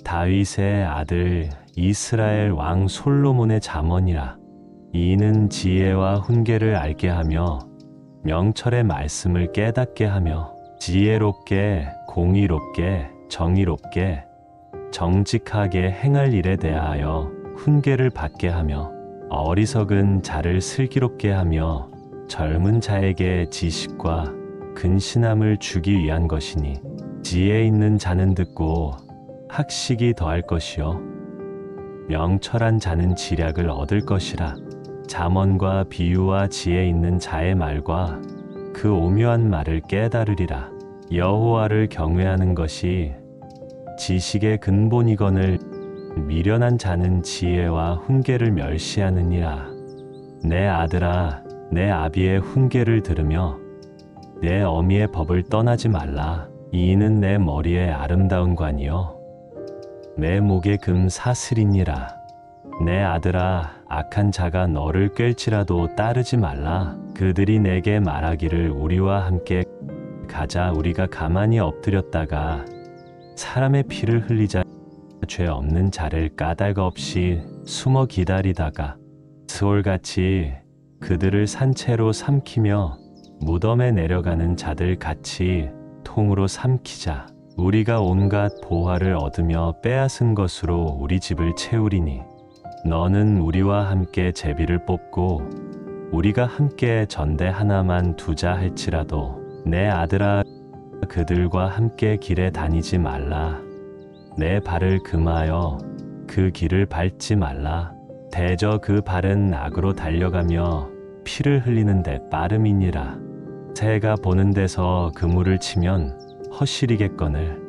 다윗의 아들 이스라엘 왕 솔로몬의 잠언이라. 이는 지혜와 훈계를 알게 하며 명철의 말씀을 깨닫게 하며 지혜롭게 공의롭게 정의롭게 정직하게 행할 일에 대하여 훈계를 받게 하며 어리석은 자를 슬기롭게 하며 젊은 자에게 지식과 근신함을 주기 위한 것이니 지혜 있는 자는 듣고 학식이 더할 것이요 명철한 자는 지략을 얻을 것이라. 잠언과 비유와 지혜 있는 자의 말과 그 오묘한 말을 깨달으리라. 여호와를 경외하는 것이 지식의 근본이거늘 미련한 자는 지혜와 훈계를 멸시하느니라. 내 아들아, 내 아비의 훈계를 들으며 내 어미의 법을 떠나지 말라. 이는 내 머리에 아름다운 관이요 내 목에 금 사슬이니라. 내 아들아, 악한 자가 너를 꿰일지라도 따르지 말라. 그들이 내게 말하기를 우리와 함께 가자. 우리가 가만히 엎드렸다가 사람의 피를 흘리자. 죄 없는 자를 까닭 없이 숨어 기다리다가 스올같이 그들을 산채로 삼키며 무덤에 내려가는 자들 같이 통으로 삼키자. 우리가 온갖 보화를 얻으며 빼앗은 것으로 우리 집을 채우리니 너는 우리와 함께 제비를 뽑고 우리가 함께 전대 하나만 두자 할지라도 내 아들아, 그들과 함께 길에 다니지 말라. 내 발을 금하여 그 길을 밟지 말라. 대저 그 발은 악으로 달려가며 피를 흘리는데 빠름이니라. 새가 보는 데서 그물을 치면 허실이겠거늘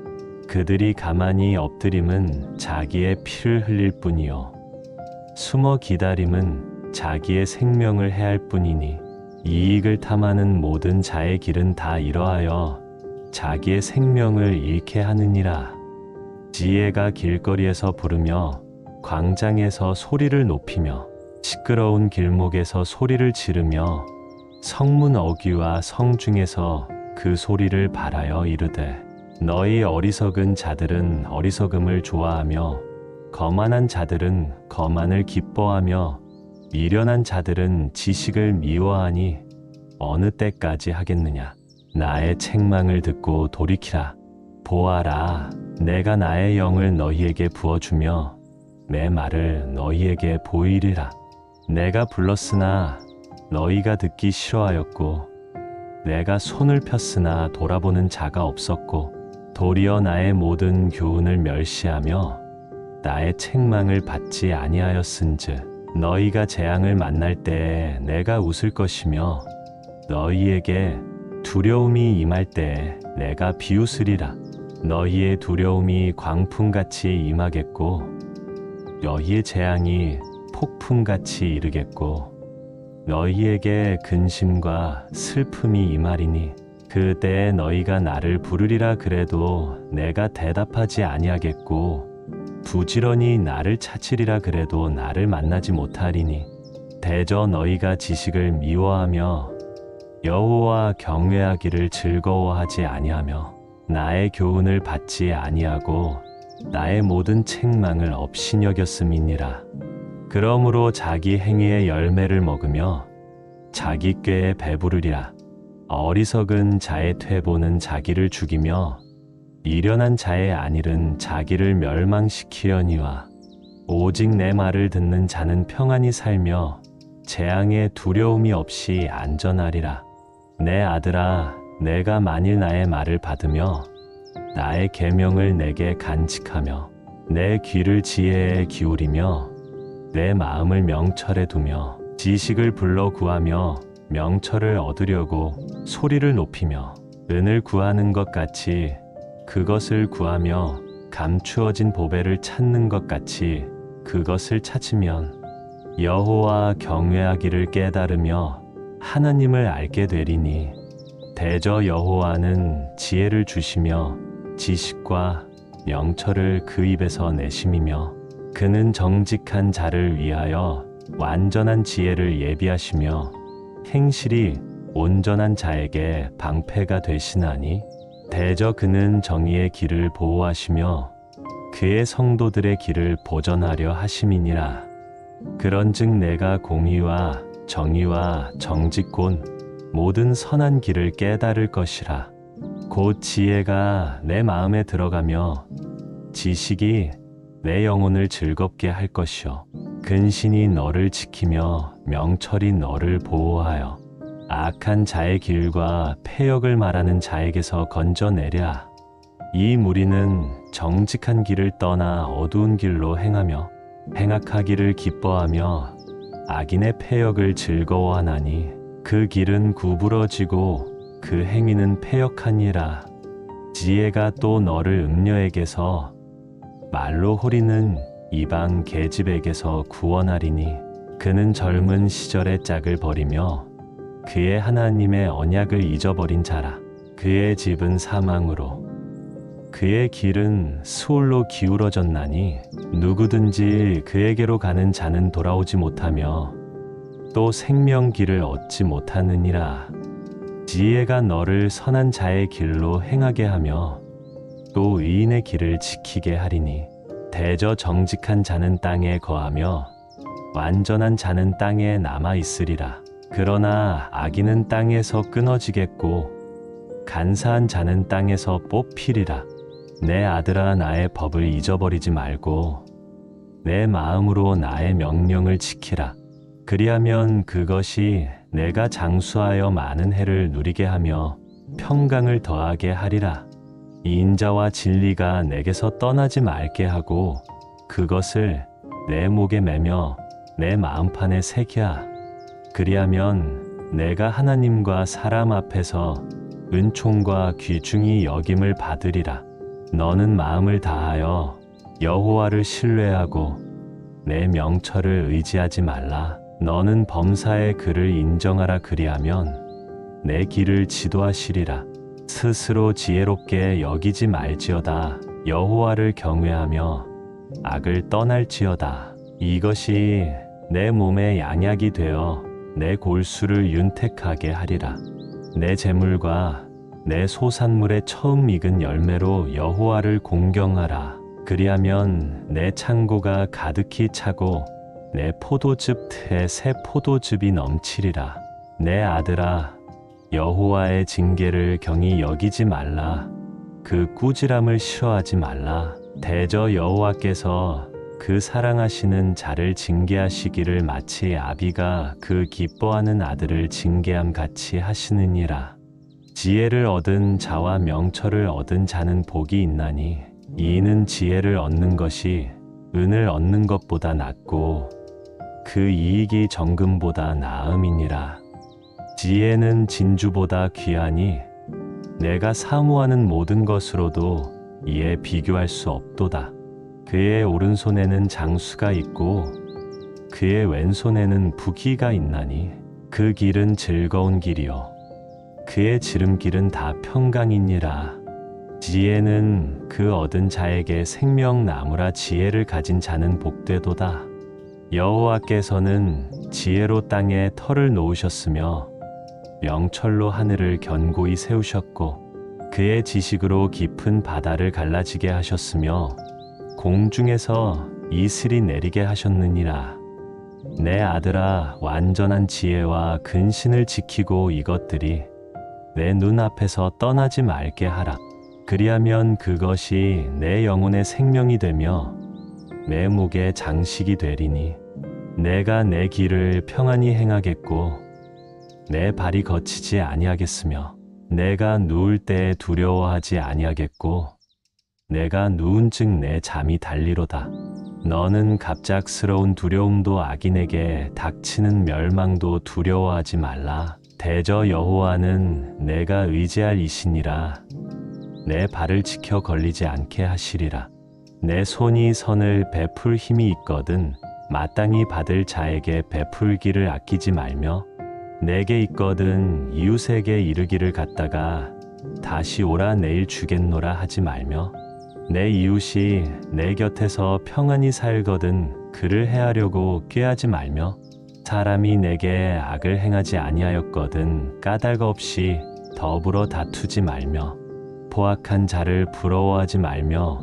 그들이 가만히 엎드림은 자기의 피를 흘릴 뿐이요 숨어 기다림은 자기의 생명을 해할 뿐이니 이익을 탐하는 모든 자의 길은 다 이러하여 자기의 생명을 잃게 하느니라. 지혜가 길거리에서 부르며 광장에서 소리를 높이며 시끄러운 길목에서 소리를 지르며 성문 어귀와 성중에서 그 소리를 발하여 이르되 너희 어리석은 자들은 어리석음을 좋아하며 거만한 자들은 거만을 기뻐하며 미련한 자들은 지식을 미워하니 어느 때까지 하겠느냐. 나의 책망을 듣고 돌이키라. 보아라, 내가 나의 영을 너희에게 부어주며 내 말을 너희에게 보이리라. 내가 불렀으나 너희가 듣기 싫어하였고 내가 손을 폈으나 돌아보는 자가 없었고 도리어 나의 모든 교훈을 멸시하며 나의 책망을 받지 아니하였은즉 너희가 재앙을 만날 때에 내가 웃을 것이며 너희에게 두려움이 임할 때에 내가 비웃으리라. 너희의 두려움이 광풍같이 임하겠고 너희의 재앙이 폭풍같이 이르겠고 너희에게 근심과 슬픔이 임하리니 그때에 너희가 나를 부르리라 그래도 내가 대답하지 아니하겠고 부지런히 나를 찾으리라 그래도 나를 만나지 못하리니 대저 너희가 지식을 미워하며 여호와 경외하기를 즐거워하지 아니하며 나의 교훈을 받지 아니하고 나의 모든 책망을 업신여겼음이니라. 그러므로 자기 행위의 열매를 먹으며 자기 꾀에 배부르리라. 어리석은 자의 퇴보는 자기를 죽이며 미련한 자의 안일은 자기를 멸망시키려니와 오직 내 말을 듣는 자는 평안히 살며 재앙에 두려움이 없이 안전하리라. 내 아들아, 내가 만일 나의 말을 받으며 나의 계명을 내게 간직하며 내 귀를 지혜에 기울이며 내 마음을 명철에 두며 지식을 불러 구하며 명철을 얻으려고 소리를 높이며 은을 구하는 것 같이 그것을 구하며 감추어진 보배를 찾는 것 같이 그것을 찾으면 여호와 경외하기를 깨달으며 하나님을 알게 되리니 대저 여호와는 지혜를 주시며 지식과 명철을 그 입에서 내심이며 그는 정직한 자를 위하여 완전한 지혜를 예비하시며 행실이 온전한 자에게 방패가 되시나니 대저 그는 정의의 길을 보호하시며 그의 성도들의 길을 보전하려 하심이니라. 그런즉 내가 공의와 정의와 정직 곧 모든 선한 길을 깨달을 것이라. 곧 지혜가 내 마음에 들어가며 지식이 내 영혼을 즐겁게 할 것이요 근신이 너를 지키며 명철이 너를 보호하여 악한 자의 길과 패역을 말하는 자에게서 건져내랴. 이 무리는 정직한 길을 떠나 어두운 길로 행하며 행악하기를 기뻐하며 악인의 패역을 즐거워하나니 그 길은 구부러지고 그 행위는 패역하니라. 지혜가 또 너를 음녀에게서 말로 호리는 이방 계집에게서 구원하리니 그는 젊은 시절의 짝을 버리며 그의 하나님의 언약을 잊어버린 자라. 그의 집은 사망으로 그의 길은 수올로 기울어졌나니 누구든지 그에게로 가는 자는 돌아오지 못하며 또 생명길을 얻지 못하느니라. 지혜가 너를 선한 자의 길로 행하게 하며 또 의인의 길을 지키게 하리니 대저 정직한 자는 땅에 거하며 완전한 자는 땅에 남아 있으리라. 그러나 악인은 땅에서 끊어지겠고 간사한 자는 땅에서 뽑히리라. 내 아들아, 나의 법을 잊어버리지 말고 내 마음으로 나의 명령을 지키라. 그리하면 그것이 내가 장수하여 많은 해를 누리게 하며 평강을 더하게 하리라. 인자와 진리가 내게서 떠나지 말게 하고 그것을 내 목에 매며 내 마음판에 새기라. 그리하면 내가 하나님과 사람 앞에서 은총과 귀중히 여김을 받으리라. 너는 마음을 다하여 여호와를 신뢰하고 내 명철을 의지하지 말라. 너는 범사의 그를 인정하라. 그리하면 내 길을 지도하시리라. 스스로 지혜롭게 여기지 말지어다. 여호와를 경외하며 악을 떠날지어다. 이것이 내 몸에 양약이 되어 내 골수를 윤택하게 하리라. 내 재물과 내 소산물의 처음 익은 열매로 여호와를 공경하라. 그리하면 내 창고가 가득히 차고 내 포도즙 틀에 새 포도즙이 넘치리라. 내 아들아, 여호와의 징계를 경히 여기지 말라. 그 꾸지람을 싫어하지 말라. 대저 여호와께서 그 사랑하시는 자를 징계하시기를 마치 아비가 그 기뻐하는 아들을 징계함 같이 하시느니라. 지혜를 얻은 자와 명철을 얻은 자는 복이 있나니 이는 지혜를 얻는 것이 은을 얻는 것보다 낫고 그 이익이 정금보다 나음이니라. 지혜는 진주보다 귀하니 내가 사모하는 모든 것으로도 이에 비교할 수 없도다. 그의 오른손에는 장수가 있고 그의 왼손에는 부귀가 있나니 그 길은 즐거운 길이요 그의 지름길은 다 평강이니라. 지혜는 그 얻은 자에게 생명나무라. 지혜를 가진 자는 복되도다. 여호와께서는 지혜로 땅에 터를 놓으셨으며 명철로 하늘을 견고히 세우셨고 그의 지식으로 깊은 바다를 갈라지게 하셨으며 공중에서 이슬이 내리게 하셨느니라. 내 아들아, 완전한 지혜와 근신을 지키고 이것들이 내 눈앞에서 떠나지 말게 하라. 그리하면 그것이 내 영혼의 생명이 되며 내 목의 장식이 되리니 내가 내 길을 평안히 행하겠고 내 발이 거치지 아니하겠으며 내가 누울 때에 두려워하지 아니하겠고 내가 누운즉 내 잠이 달리로다. 너는 갑작스러운 두려움도 악인에게 닥치는 멸망도 두려워하지 말라. 대저 여호와는 내가 의지할 이시니라. 내 발을 지켜 걸리지 않게 하시리라. 내 손이 선을 베풀 힘이 있거든 마땅히 받을 자에게 베풀기를 아끼지 말며 내게 있거든 이웃에게 이르기를 갖다가 다시 오라 내일 주겠노라 하지 말며 내 이웃이 내 곁에서 평안히 살거든 그를 해하려고 꾀하지 말며 사람이 내게 악을 행하지 아니하였거든 까닭 없이 더불어 다투지 말며 포악한 자를 부러워하지 말며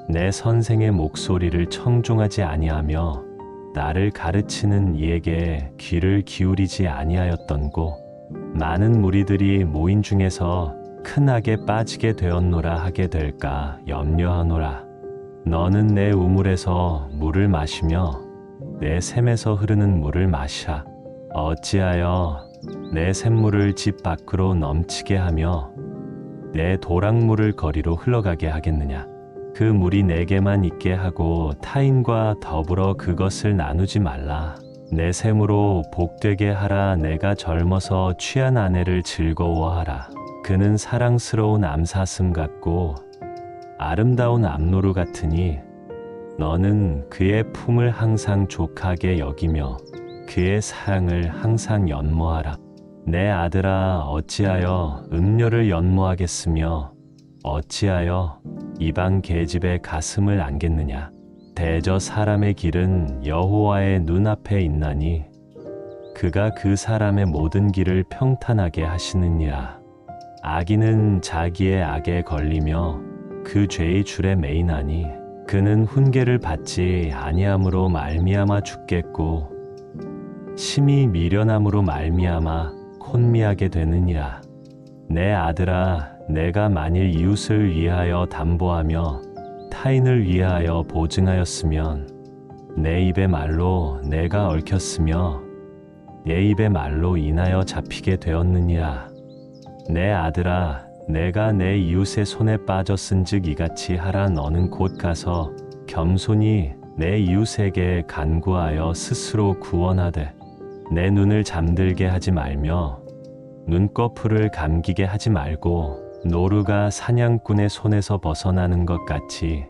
내 선생의 목소리를 청종하지 아니하며 나를 가르치는 이에게 귀를 기울이지 아니하였던고 많은 무리들이 모인 중에서 큰 악에 빠지게 되었노라 하게 될까 염려하노라. 너는 내 우물에서 물을 마시며 내 샘에서 흐르는 물을 마시라. 어찌하여 내 샘물을 집 밖으로 넘치게 하며 내 도랑물을 거리로 흘러가게 하겠느냐. 그 물이 내게만 있게 하고 타인과 더불어 그것을 나누지 말라. 내 샘으로 복되게 하라. 내가 젊어서 취한 아내를 즐거워하라. 그는 사랑스러운 암사슴 같고 아름다운 암노루 같으니 너는 그의 품을 항상 족하게 여기며 그의 사랑을 항상 연모하라. 내 아들아, 어찌하여 음료를 연모하겠으며 어찌하여 이방 계집의 가슴을 안겠느냐. 대저 사람의 길은 여호와의 눈앞에 있나니 그가 그 사람의 모든 길을 평탄하게 하시느니라. 악인은 자기의 악에 걸리며 그 죄의 줄에 매이나니 그는 훈계를 받지 아니함으로 말미암아 죽겠고 심히 미련함으로 말미암아 혼미하게 되느니라. 내 아들아, 내가 만일 이웃을 위하여 담보하며 타인을 위하여 보증하였으면 내 입의 말로 내가 얽혔으며 내 입의 말로 인하여 잡히게 되었느니라. 내 아들아, 내가 내 이웃의 손에 빠졌은즉 이같이 하라. 너는 곧 가서 겸손히 내 이웃에게 간구하여 스스로 구원하되 내 눈을 잠들게 하지 말며 눈꺼풀을 감기게 하지 말고 노루가 사냥꾼의 손에서 벗어나는 것 같이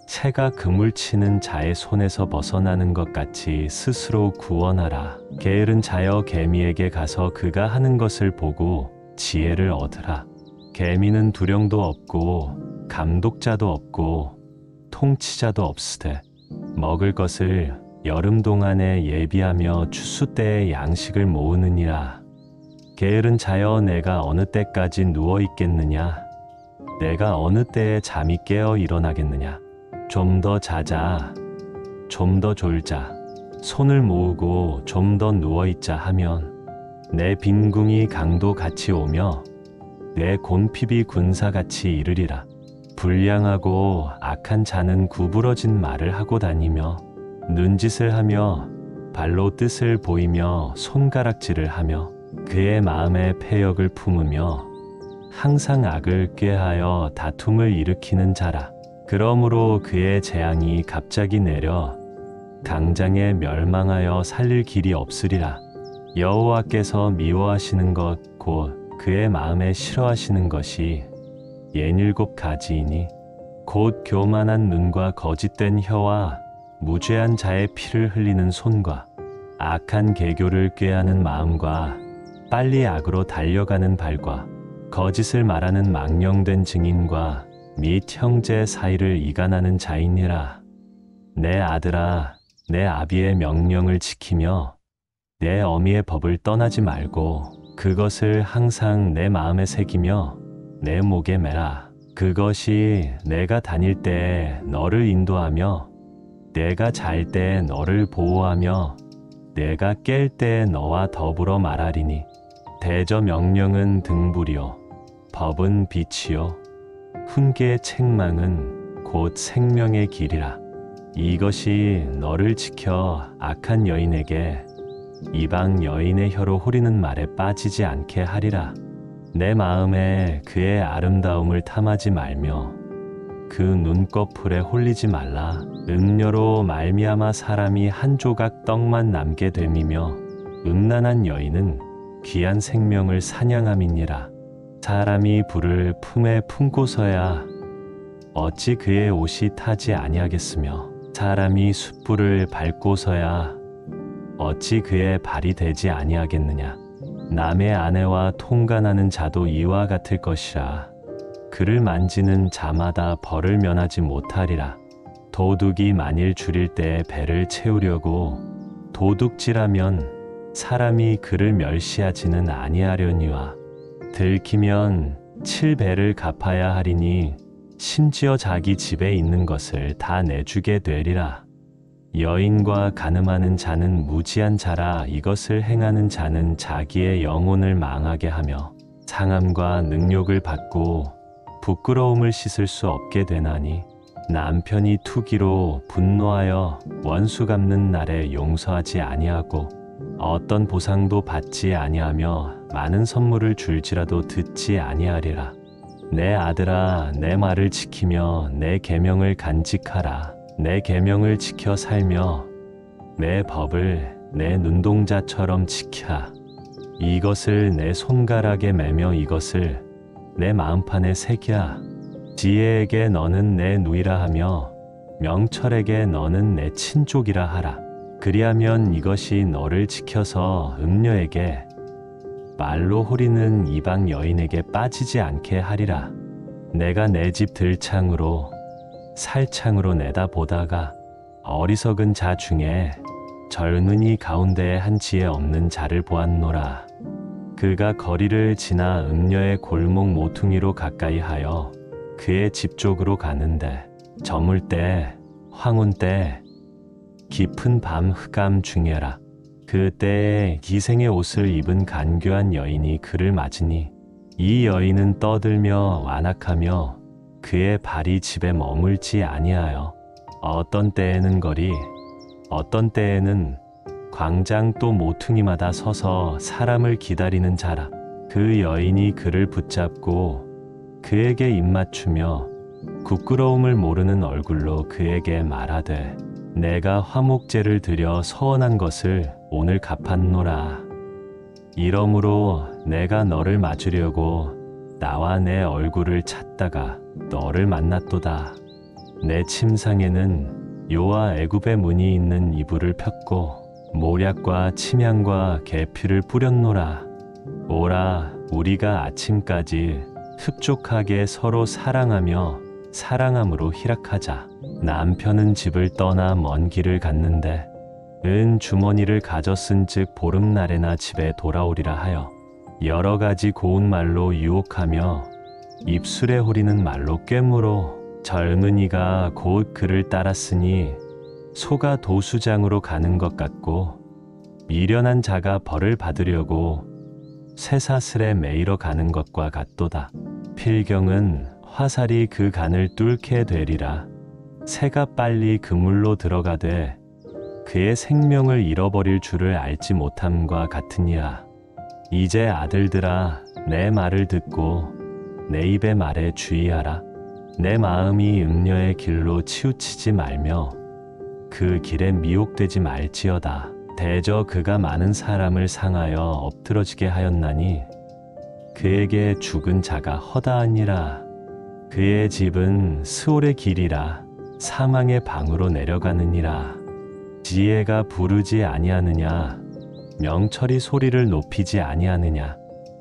새가 그물 치는 자의 손에서 벗어나는 것 같이 스스로 구원하라. 게으른 자여 개미에게 가서 그가 하는 것을 보고 지혜를 얻으라. 개미는 두령도 없고 감독자도 없고 통치자도 없으되 먹을 것을 여름 동안에 예비하며 추수 때에 양식을 모으느니라. 게으른 자여, 내가 어느 때까지 누워 있겠느냐? 내가 어느 때에 잠이 깨어 일어나겠느냐? 좀 더 자자, 좀 더 졸자, 손을 모으고 좀 더 누워 있자 하면 내 빈궁이 강도 같이 오며 내 곤핍이 군사같이 이르리라. 불량하고 악한 자는 구부러진 말을 하고 다니며 눈짓을 하며 발로 뜻을 보이며 손가락질을 하며 그의 마음에 패역을 품으며 항상 악을 꾀하여 다툼을 일으키는 자라. 그러므로 그의 재앙이 갑자기 내려 당장에 멸망하여 살릴 길이 없으리라. 여호와께서 미워하시는 것 곧 그의 마음에 싫어하시는 것이 67가지이니 곧 교만한 눈과 거짓된 혀와 무죄한 자의 피를 흘리는 손과 악한 계교를 꾀하는 마음과 빨리 악으로 달려가는 발과 거짓을 말하는 망령된 증인과 및 형제 사이를 이간하는 자이니라. 내 아들아, 내 아비의 명령을 지키며 내 어미의 법을 떠나지 말고 그것을 항상 내 마음에 새기며 내 목에 매라. 그것이 내가 다닐 때에 너를 인도하며 내가 잘 때에 너를 보호하며 내가 깰 때에 너와 더불어 말하리니 대저 명령은 등불이요 법은 빛이요 훈계의 책망은 곧 생명의 길이라. 이것이 너를 지켜 악한 여인에게 이방 여인의 혀로 호리는 말에 빠지지 않게 하리라. 내 마음에 그의 아름다움을 탐하지 말며 그 눈꺼풀에 홀리지 말라. 음료로 말미암아 사람이 한 조각 떡만 남게 됨이며 음란한 여인은 귀한 생명을 사냥함이니라. 사람이 불을 품에 품고서야 어찌 그의 옷이 타지 아니하겠으며 사람이 숯불을 밟고서야 어찌 그의 발이 되지 아니하겠느냐. 남의 아내와 통간하는 자도 이와 같을 것이라. 그를 만지는 자마다 벌을 면하지 못하리라. 도둑이 만일 줄일 때에 배를 채우려고 도둑질하면 사람이 그를 멸시하지는 아니하려니와 들키면 7배를 갚아야 하리니 심지어 자기 집에 있는 것을 다 내주게 되리라. 여인과 간음하는 자는 무지한 자라. 이것을 행하는 자는 자기의 영혼을 망하게 하며 상함과 능욕을 받고 부끄러움을 씻을 수 없게 되나니, 남편이 투기로 분노하여 원수 갚는 날에 용서하지 아니하고 어떤 보상도 받지 아니하며 많은 선물을 줄지라도 듣지 아니하리라. 내 아들아, 내 말을 지키며 내 계명을 간직하라. 내 계명을 지켜 살며 내 법을 내 눈동자처럼 지켜 이것을 내 손가락에 매며 이것을 내 마음판에 새겨. 지혜에게 너는 내 누이라 하며 명철에게 너는 내 친족이라 하라. 그리하면 이것이 너를 지켜서 음녀에게 말로 호리는 이방 여인에게 빠지지 않게 하리라. 내가 내 집 들창으로 살창으로 내다보다가 어리석은 자 중에 젊은이 가운데에 한 지혜 없는 자를 보았노라. 그가 거리를 지나 음녀의 골목 모퉁이로 가까이 하여 그의 집 쪽으로 가는데, 저물 때 황혼 때 깊은 밤 흑암 중에라. 그때에 기생의 옷을 입은 간교한 여인이 그를 맞으니, 이 여인은 떠들며 완악하며 그의 발이 집에 머물지 아니하여 어떤 때에는 거리, 어떤 때에는 광장, 또 모퉁이마다 서서 사람을 기다리는 자라. 그 여인이 그를 붙잡고 그에게 입맞추며 부끄러움을 모르는 얼굴로 그에게 말하되, 내가 화목제를 드려 서원한 것을 오늘 갚았노라. 이러므로 내가 너를 맞으려고 나와 내 얼굴을 찾다가 너를 만났도다. 내 침상에는 요와 애굽의 문이 있는 이불을 폈고 모략과 침향과 계피를 뿌렸노라. 오라, 우리가 아침까지 흡족하게 서로 사랑하며 사랑함으로 희락하자. 남편은 집을 떠나 먼 길을 갔는데 은 주머니를 가졌은즉 보름날에나 집에 돌아오리라 하여 여러 가지 고운 말로 유혹하며 입술에 호리는 말로 꿰물어 젊은이가 곧 그를 따랐으니 소가 도수장으로 가는 것 같고 미련한 자가 벌을 받으려고 쇠사슬에 매이러 가는 것과 같도다. 필경은 화살이 그 간을 뚫게 되리라. 새가 빨리 그물로 들어가되 그의 생명을 잃어버릴 줄을 알지 못함과 같으니라. 이제 아들들아, 내 말을 듣고 내 입의 말에 주의하라. 내 마음이 음녀의 길로 치우치지 말며 그 길에 미혹되지 말지어다. 대저 그가 많은 사람을 상하여 엎드러지게 하였나니 그에게 죽은 자가 허다하니라. 그의 집은 스올의 길이라 사망의 방으로 내려가느니라. 지혜가 부르지 아니하느냐, 명철이 소리를 높이지 아니하느냐.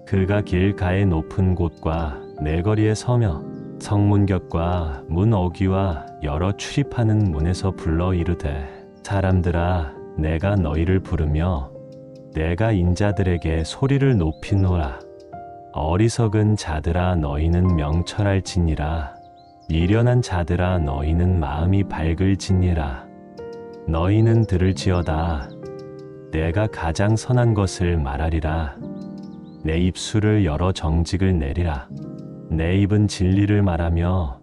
그가 길가의 높은 곳과 내거리에 서며 성문 곁과 문 어귀와 여러 출입하는 문에서 불러 이르되, 사람들아, 내가 너희를 부르며 내가 인자들에게 소리를 높이노라. 어리석은 자들아, 너희는 명철할지니라. 미련한 자들아, 너희는 마음이 밝을지니라. 너희는 들을지어다. 내가 가장 선한 것을 말하리라. 내 입술을 열어 정직을 내리라. 내 입은 진리를 말하며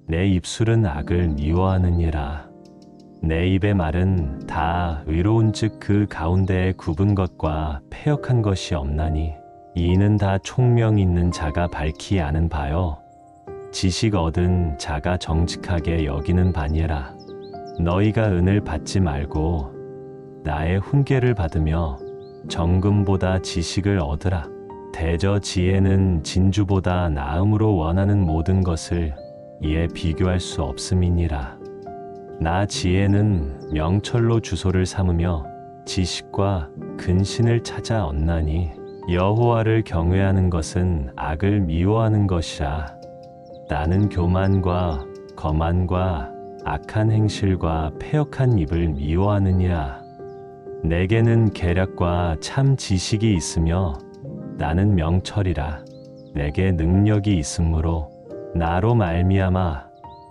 내 입술은 악을 미워하느니라. 내 입의 말은 다 의로운즉 그 가운데에 굽은 것과 패역한 것이 없나니, 이는 다 총명 있는 자가 밝히 아는 바요 지식 얻은 자가 정직하게 여기는 바니라. 너희가 은을 받지 말고 나의 훈계를 받으며 정금보다 지식을 얻으라. 대저 지혜는 진주보다 나음으로 원하는 모든 것을 이에 비교할 수 없음이니라. 나 지혜는 명철로 주소를 삼으며 지식과 근신을 찾아 얻나니, 여호와를 경외하는 것은 악을 미워하는 것이라. 나는 교만과 거만과 악한 행실과 패역한 입을 미워하느니라. 내게는 계략과 참 지식이 있으며 나는 명철이라. 내게 능력이 있으므로 나로 말미암아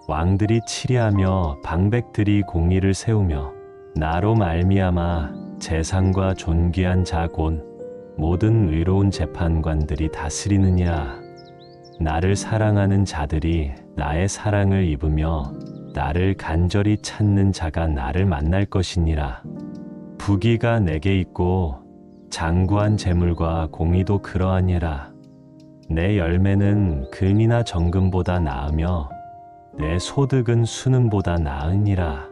왕들이 치리하며 방백들이 공의를 세우며 나로 말미암아 재상과 존귀한 자 곧 모든 의로운 재판관들이 다스리느니라. 나를 사랑하는 자들이 나의 사랑을 입으며 나를 간절히 찾는 자가 나를 만날 것이니라. 부귀가 내게 있고 장구한 재물과 공의도 그러하니라. 내 열매는 금이나 정금보다 나으며 내 소득은 순금보다 나으니라.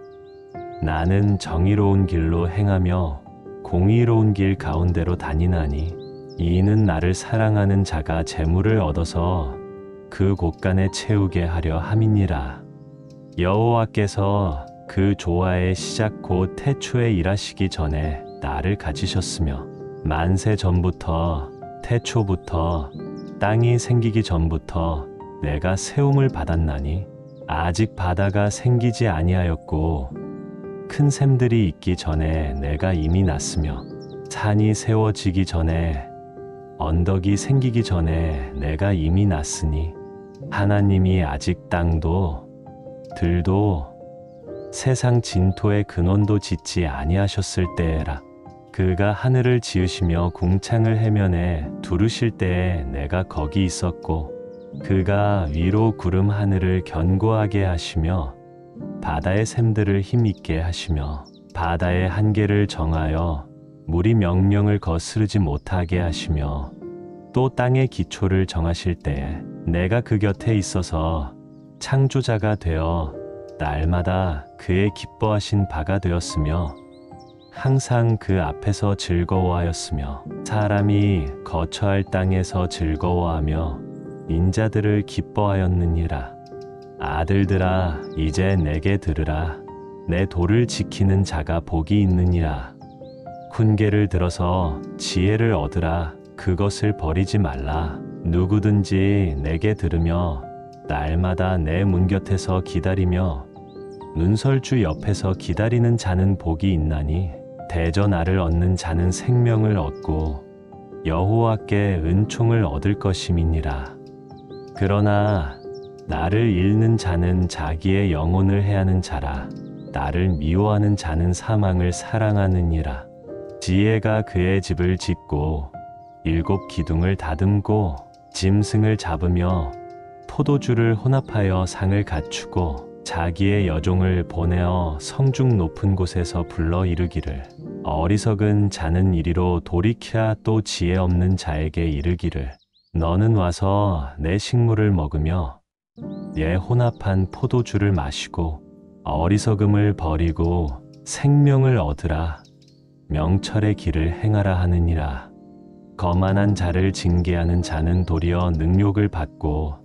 나는 정의로운 길로 행하며 공의로운 길 가운데로 다니나니 이는 나를 사랑하는 자가 재물을 얻어서 그 곳간에 채우게 하려 함이니라. 여호와께서 그 조화의 시작 곧 태초에 일하시기 전에 나를 가지셨으며 만세 전부터 태초부터 땅이 생기기 전부터 내가 세움을 받았나니 아직 바다가 생기지 아니하였고 큰 샘들이 있기 전에 내가 이미 났으며 산이 세워지기 전에 언덕이 생기기 전에 내가 이미 났으니 하나님이 아직 땅도 들도 세상 진토의 근원도 짓지 아니하셨을 때에라. 그가 하늘을 지으시며 궁창을 해면에 두르실 때에 내가 거기 있었고 그가 위로 구름 하늘을 견고하게 하시며 바다의 샘들을 힘있게 하시며 바다의 한계를 정하여 물이 명령을 거스르지 못하게 하시며 또 땅의 기초를 정하실 때에 내가 그 곁에 있어서 창조자가 되어 날마다 그의 기뻐하신 바가 되었으며 항상 그 앞에서 즐거워하였으며 사람이 거처할 땅에서 즐거워하며 인자들을 기뻐하였느니라. 아들들아 이제 내게 들으라. 내 도를 지키는 자가 복이 있느니라. 훈계를 들어서 지혜를 얻으라. 그것을 버리지 말라. 누구든지 내게 들으며 날마다 내 문 곁에서 기다리며 문설주 옆에서 기다리는 자는 복이 있나니 대저 나를 얻는 자는 생명을 얻고 여호와께 은총을 얻을 것임이니라. 그러나 나를 잃는 자는 자기의 영혼을 해하는 자라. 나를 미워하는 자는 사망을 사랑하느니라. 지혜가 그의 집을 짓고 7 기둥을 다듬고 짐승을 잡으며 포도주를 혼합하여 상을 갖추고 자기의 여종을 보내어 성중 높은 곳에서 불러 이르기를 어리석은 자는 이리로 돌이키라. 또 지혜 없는 자에게 이르기를 너는 와서 내 식물을 먹으며 내 혼합한 포도주를 마시고 어리석음을 버리고 생명을 얻으라. 명철의 길을 행하라 하느니라. 거만한 자를 징계하는 자는 도리어 능욕을 받고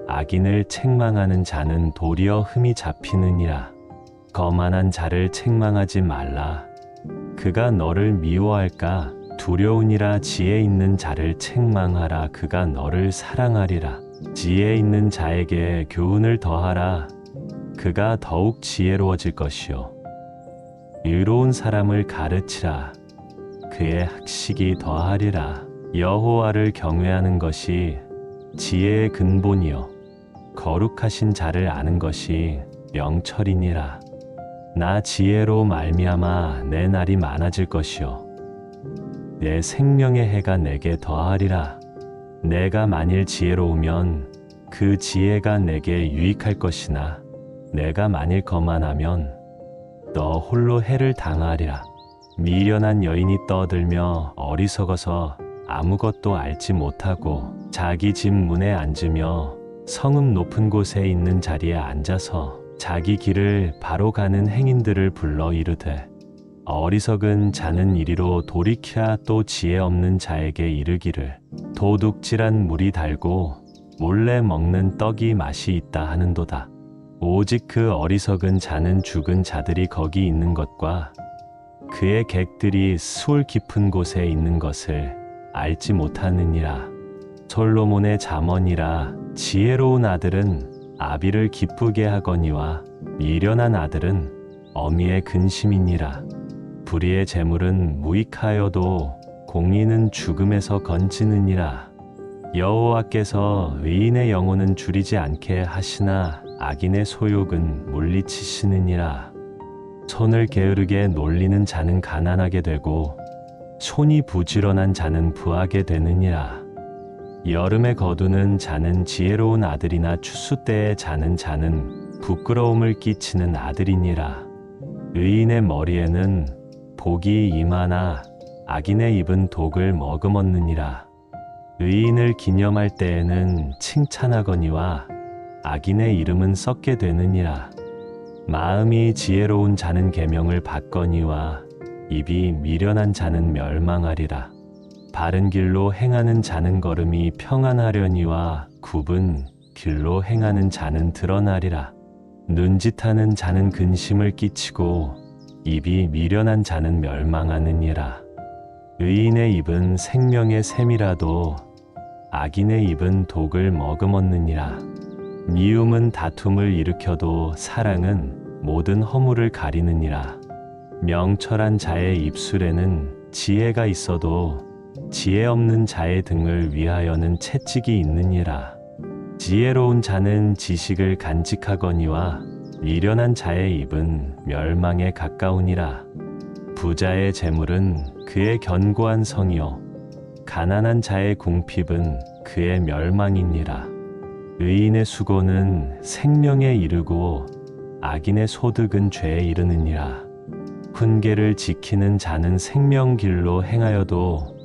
악인을 책망하는 자는 도리어 흠이 잡히느니라. 거만한 자를 책망하지 말라. 그가 너를 미워할까 두려우니라. 지혜 있는 자를 책망하라. 그가 너를 사랑하리라. 지혜 있는 자에게 교훈을 더하라. 그가 더욱 지혜로워질 것이요 의로운 사람을 가르치라. 그의 학식이 더하리라. 여호와를 경외하는 것이 지혜의 근본이요 거룩하신 자를 아는 것이 명철이니라. 나 지혜로 말미암아 내 날이 많아질 것이요 내 생명의 해가 내게 더하리라. 내가 만일 지혜로우면 그 지혜가 내게 유익할 것이나 내가 만일 거만하면 너 홀로 해를 당하리라. 미련한 여인이 떠들며 어리석어서 아무것도 알지 못하고 자기 집 문에 앉으며 성읍 높은 곳에 있는 자리에 앉아서 자기 길을 바로 가는 행인들을 불러 이르되 어리석은 자는 이리로 돌이키라. 또 지혜 없는 자에게 이르기를 도둑질한 물이 달고 몰래 먹는 떡이 맛이 있다 하는도다. 오직 그 어리석은 자는 죽은 자들이 거기 있는 것과 그의 객들이 수울 깊은 곳에 있는 것을 알지 못하느니라. 솔로몬의 잠언이라. 지혜로운 아들은 아비를 기쁘게 하거니와 미련한 아들은 어미의 근심이니라. 불의의 재물은 무익하여도 공의는 죽음에서 건지느니라. 여호와께서 의인의 영혼은 줄이지 않게 하시나 악인의 소욕은 물리치시느니라. 손을 게으르게 놀리는 자는 가난하게 되고 손이 부지런한 자는 부하게 되느니라. 여름에 거두는 자는 지혜로운 아들이나 추수 때에 자는 자는 부끄러움을 끼치는 아들이니라. 의인의 머리에는 복이 임하나 악인의 입은 독을 머금었느니라. 의인을 기념할 때에는 칭찬하거니와 악인의 이름은 썩게 되느니라. 마음이 지혜로운 자는 계명을 받거니와 입이 미련한 자는 멸망하리라. 바른 길로 행하는 자는 걸음이 평안하려니와 굽은 길로 행하는 자는 드러나리라. 눈짓하는 자는 근심을 끼치고 입이 미련한 자는 멸망하느니라. 의인의 입은 생명의 샘이라도 악인의 입은 독을 머금었느니라. 미움은 다툼을 일으켜도 사랑은 모든 허물을 가리느니라. 명철한 자의 입술에는 지혜가 있어도 지혜 없는 자의 등을 위하여는 채찍이 있느니라. 지혜로운 자는 지식을 간직하거니와 미련한 자의 입은 멸망에 가까우니라. 부자의 재물은 그의 견고한 성이요 가난한 자의 궁핍은 그의 멸망이니라. 의인의 수고는 생명에 이르고 악인의 소득은 죄에 이르느니라. 훈계를 지키는 자는 생명길로 행하여도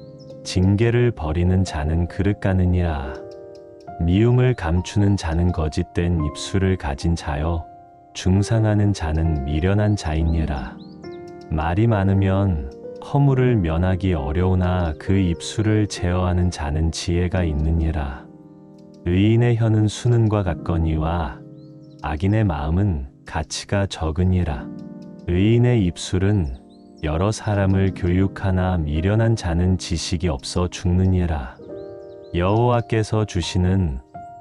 징계를 버리는 자는 그릇 가느니라. 미움을 감추는 자는 거짓된 입술을 가진 자요 중상하는 자는 미련한 자이니라. 말이 많으면 허물을 면하기 어려우나 그 입술을 제어하는 자는 지혜가 있느니라. 의인의 혀는 수는과 같거니와 악인의 마음은 가치가 적으니라. 의인의 입술은 여러 사람을 교육하나 미련한 자는 지식이 없어 죽느니라. 여호와께서 주시는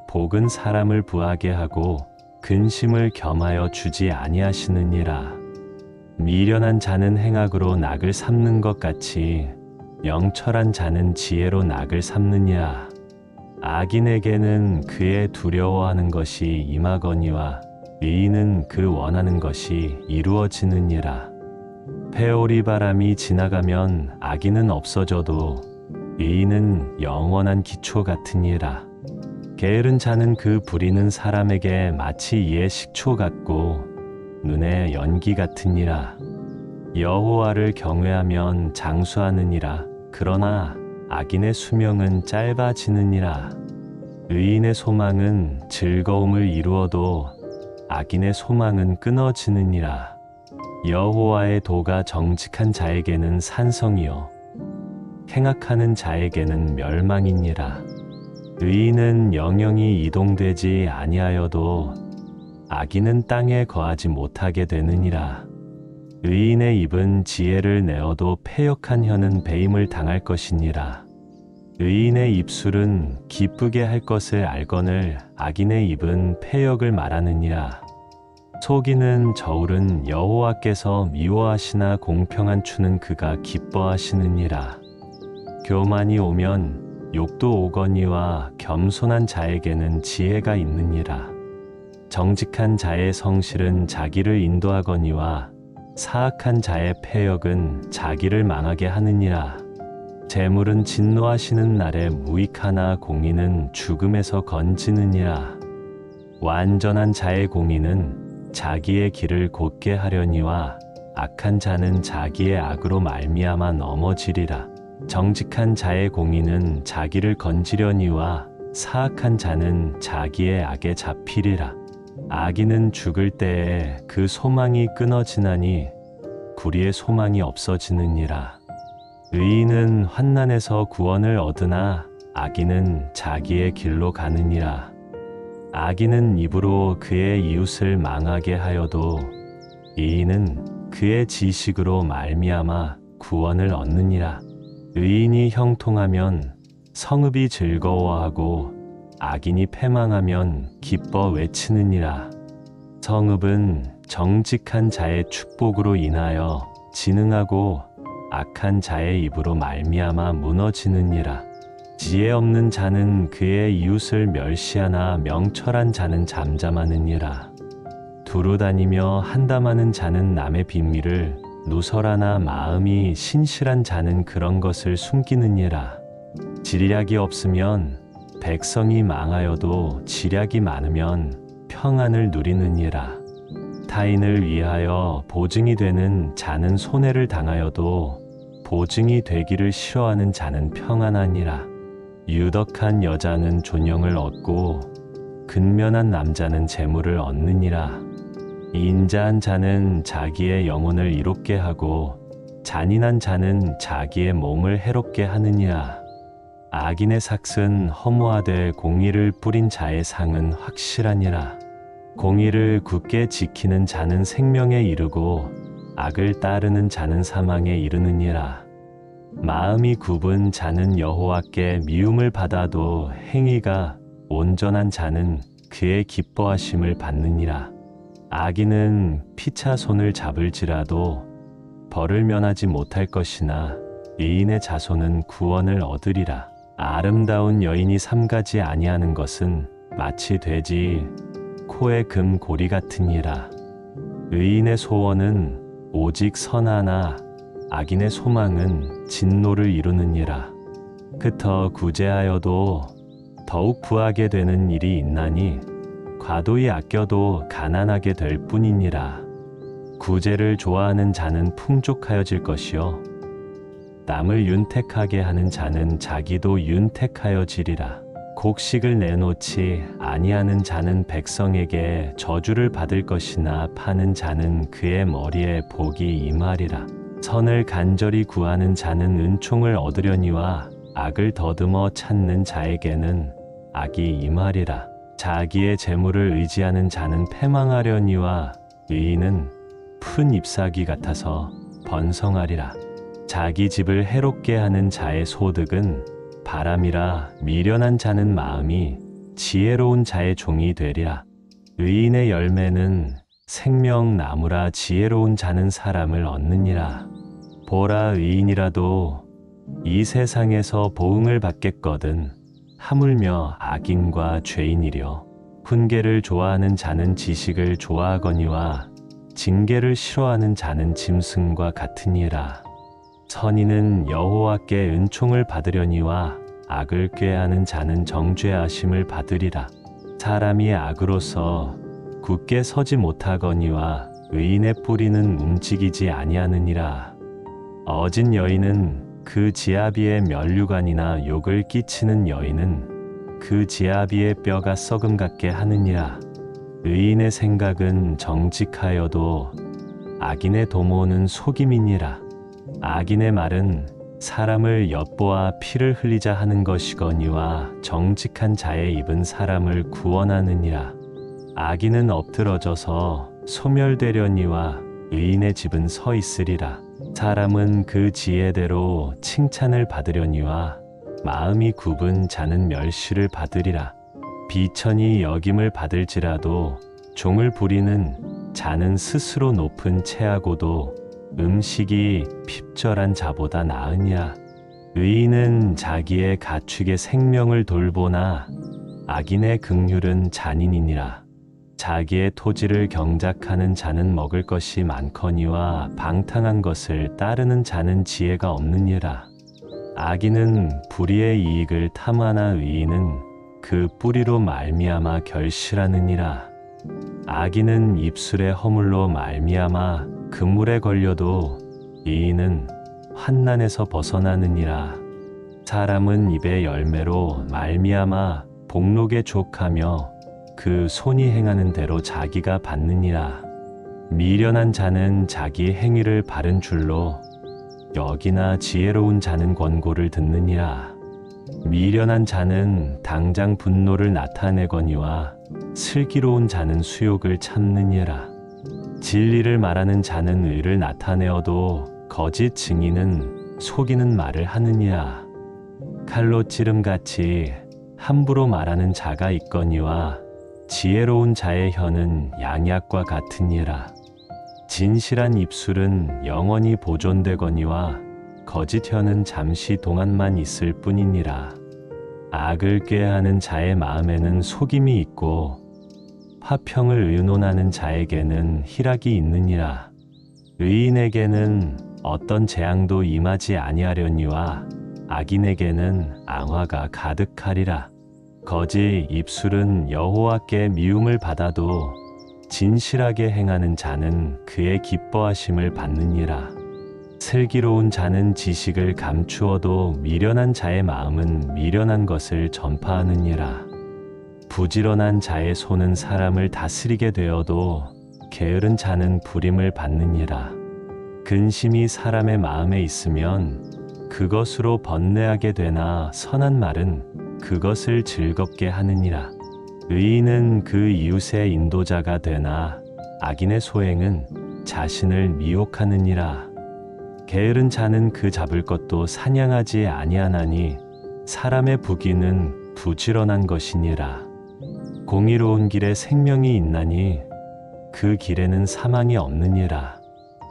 복은 사람을 부하게 하고 근심을 겸하여 주지 아니하시느니라. 미련한 자는 행악으로 낙을 삼는 것 같이 명철한 자는 지혜로 낙을 삼느니라. 악인에게는 그의 두려워하는 것이 임하거니와 의인은 그 원하는 것이 이루어지느니라. 회오리 바람이 지나가면 악인은 없어져도 의인은 영원한 기초 같으니라. 게으른 자는 그 부리는 사람에게 마치 이의 식초 같고 눈에 연기 같으니라. 여호와를 경외하면 장수하느니라. 그러나 악인의 수명은 짧아지느니라. 의인의 소망은 즐거움을 이루어도 악인의 소망은 끊어지느니라. 여호와의 도가 정직한 자에게는 산성이요 행악하는 자에게는 멸망이니라. 의인은 영영이 이동되지 아니하여도 악인은 땅에 거하지 못하게 되느니라. 의인의 입은 지혜를 내어도 패역한 혀는 배임을 당할 것이니라. 의인의 입술은 기쁘게 할 것을 알거늘 악인의 입은 패역을 말하느니라. 속이는 저울은 여호와께서 미워하시나 공평한 추는 그가 기뻐하시느니라. 교만이 오면 욕도 오거니와 겸손한 자에게는 지혜가 있느니라. 정직한 자의 성실은 자기를 인도하거니와 사악한 자의 패역은 자기를 망하게 하느니라. 재물은 진노하시는 날에 무익하나 공의는 죽음에서 건지느니라. 완전한 자의 공의는 자기의 길을 곧게 하려니와 악한 자는 자기의 악으로 말미암아 넘어지리라. 정직한 자의 공의는 자기를 건지려니와 사악한 자는 자기의 악에 잡히리라. 악인은 죽을 때에 그 소망이 끊어지나니 구리의 소망이 없어지느니라. 의인은 환난에서 구원을 얻으나 악인은 자기의 길로 가느니라. 악인은 입으로 그의 이웃을 망하게 하여도 의인은 그의 지식으로 말미암아 구원을 얻느니라. 의인이 형통하면 성읍이 즐거워하고 악인이 패망하면 기뻐 외치느니라. 성읍은 정직한 자의 축복으로 인하여 진흥하고 악한 자의 입으로 말미암아 무너지느니라. 지혜 없는 자는 그의 이웃을 멸시하나 명철한 자는 잠잠하느니라. 두루 다니며 한담하는 자는 남의 비밀을 누설하나 마음이 신실한 자는 그런 것을 숨기느니라. 지략이 없으면 백성이 망하여도 지략이 많으면 평안을 누리느니라. 타인을 위하여 보증이 되는 자는 손해를 당하여도 보증이 되기를 싫어하는 자는 평안하니라. 유덕한 여자는 존영을 얻고 근면한 남자는 재물을 얻느니라. 인자한 자는 자기의 영혼을 이롭게 하고 잔인한 자는 자기의 몸을 해롭게 하느니라. 악인의 삭은 허무하되 공의를 뿌린 자의 상은 확실하니라. 공의를 굳게 지키는 자는 생명에 이르고 악을 따르는 자는 사망에 이르느니라. 마음이 굽은 자는 여호와께 미움을 받아도 행위가 온전한 자는 그의 기뻐하심을 받느니라. 악인은 피차 손을 잡을지라도 벌을 면하지 못할 것이나 의인의 자손은 구원을 얻으리라. 아름다운 여인이 삼가지 아니하는 것은 마치 돼지 코의 금고리 같으니라. 의인의 소원은 오직 선하나 악인의 소망은 진노를 이루느니라. 그터 구제하여도 더욱 부하게 되는 일이 있나니 과도히 아껴도 가난하게 될 뿐이니라. 구제를 좋아하는 자는 풍족하여질 것이요 남을 윤택하게 하는 자는 자기도 윤택하여지리라. 곡식을 내놓지 아니하는 자는 백성에게 저주를 받을 것이나 파는 자는 그의 머리에 복이 임하리라. 선을 간절히 구하는 자는 은총을 얻으려니와 악을 더듬어 찾는 자에게는 악이 임하리라. 자기의 재물을 의지하는 자는 패망하려니와 의인은 푼 잎사귀 같아서 번성하리라. 자기 집을 해롭게 하는 자의 소득은 바람이라. 미련한 자는 마음이 지혜로운 자의 종이 되리라. 의인의 열매는 생명나무라. 지혜로운 자는 사람을 얻느니라. 보라, 의인이라도 이 세상에서 보응을 받겠거든 하물며 악인과 죄인이려. 훈계를 좋아하는 자는 지식을 좋아하거니와 징계를 싫어하는 자는 짐승과 같으니라. 선인은 여호와께 은총을 받으려니와 악을 꾀하는 자는 정죄하심을 받으리라. 사람이 악으로서 굳게 서지 못하거니와 의인의 뿌리는 움직이지 아니하느니라. 어진 여인은 그 지아비의 면류관이나 욕을 끼치는 여인은 그 지아비의 뼈가 썩음 같게 하느니라. 의인의 생각은 정직하여도 악인의 도모는 속임이니라. 악인의 말은 사람을 엿보아 피를 흘리자 하는 것이거니와 정직한 자의 입은 사람을 구원하느니라. 악인은 엎드러져서 소멸되려니와 의인의 집은 서 있으리라. 사람은 그 지혜대로 칭찬을 받으려니와 마음이 굽은 자는 멸시를 받으리라. 비천이 여김을 받을지라도 종을 부리는 자는 스스로 높은 채하고도 음식이 핍절한 자보다 나으냐. 의인은 자기의 가축의 생명을 돌보나 악인의 긍휼은 잔인이니라. 자기의 토지를 경작하는 자는 먹을 것이 많거니와 방탕한 것을 따르는 자는 지혜가 없느니라. 악인은 불의의 이익을 탐하나 의인은 그 뿌리로 말미암아 결실하느니라. 악인은 입술의 허물로 말미암아 그물에 걸려도 의인은 환난에서 벗어나느니라. 사람은 입의 열매로 말미암아 복록에 족하며 그 손이 행하는 대로 자기가 받느니라. 미련한 자는 자기 행위를 바른 줄로 여기나 지혜로운 자는 권고를 듣느니라. 미련한 자는 당장 분노를 나타내거니와 슬기로운 자는 수욕을 참느니라. 진리를 말하는 자는 의를 나타내어도 거짓 증인은 속이는 말을 하느니라. 칼로 찌름같이 함부로 말하는 자가 있거니와 지혜로운 자의 혀는 양약과 같으니라. 진실한 입술은 영원히 보존되거니와 거짓 혀는 잠시 동안만 있을 뿐이니라. 악을 꾀하는 자의 마음에는 속임이 있고 화평을 의논하는 자에게는 희락이 있느니라. 의인에게는 어떤 재앙도 임하지 아니하려니와 악인에게는 앙화가 가득하리라. 거짓 입술은 여호와께 미움을 받아도 진실하게 행하는 자는 그의 기뻐하심을 받느니라. 슬기로운 자는 지식을 감추어도 미련한 자의 마음은 미련한 것을 전파하느니라. 부지런한 자의 손은 사람을 다스리게 되어도 게으른 자는 부림을 받느니라. 근심이 사람의 마음에 있으면 그것으로 번뇌하게 되나 선한 말은 그것을 즐겁게 하느니라. 의인은 그 이웃의 인도자가 되나 악인의 소행은 자신을 미혹하느니라. 게으른 자는 그 잡을 것도 사냥하지 아니하나니 사람의 부귀는 부지런한 것이니라. 공의로운 길에 생명이 있나니 그 길에는 사망이 없느니라.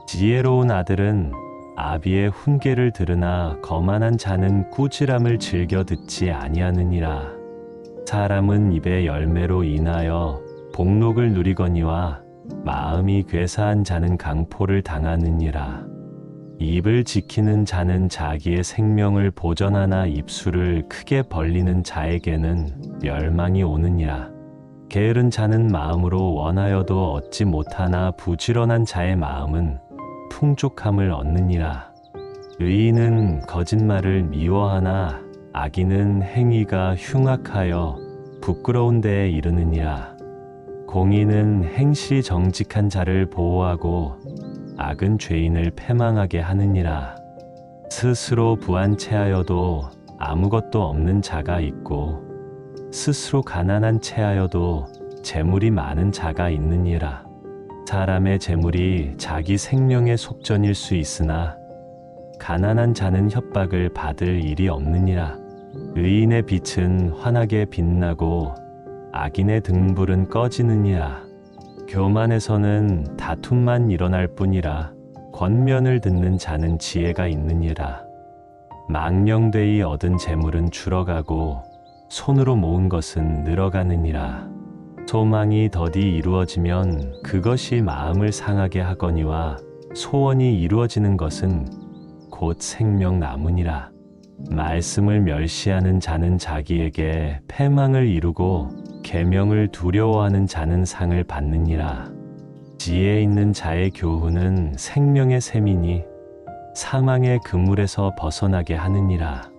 지혜로운 아들은 아비의 훈계를 들으나 거만한 자는 꾸지람을 즐겨 듣지 아니하느니라. 사람은 입의 열매로 인하여 복록을 누리거니와 마음이 괴사한 자는 강포를 당하느니라. 입을 지키는 자는 자기의 생명을 보전하나 입술을 크게 벌리는 자에게는 멸망이 오느니라. 게으른 자는 마음으로 원하여도 얻지 못하나 부지런한 자의 마음은 풍족함을 얻느니라. 의인은 거짓말을 미워하나 악인은 행위가 흉악하여 부끄러운 데에 이르느니라. 공의는 행시 정직한 자를 보호하고 악은 죄인을 패망하게 하느니라. 스스로 부한 채하여도 아무것도 없는 자가 있고 스스로 가난한 채하여도 재물이 많은 자가 있느니라. 사람의 재물이 자기 생명의 속전일 수 있으나 가난한 자는 협박을 받을 일이 없느니라. 의인의 빛은 환하게 빛나고 악인의 등불은 꺼지느니라. 교만에서는 다툼만 일어날 뿐이라 권면을 듣는 자는 지혜가 있느니라. 망령되이 얻은 재물은 줄어가고 손으로 모은 것은 늘어가느니라. 소망이 더디 이루어지면 그것이 마음을 상하게 하거니와 소원이 이루어지는 것은 곧 생명나무니라. 말씀을 멸시하는 자는 자기에게 패망을 이루고 계명을 두려워하는 자는 상을 받느니라. 지혜 있는 자의 교훈은 생명의 셈이니 사망의 그물에서 벗어나게 하느니라.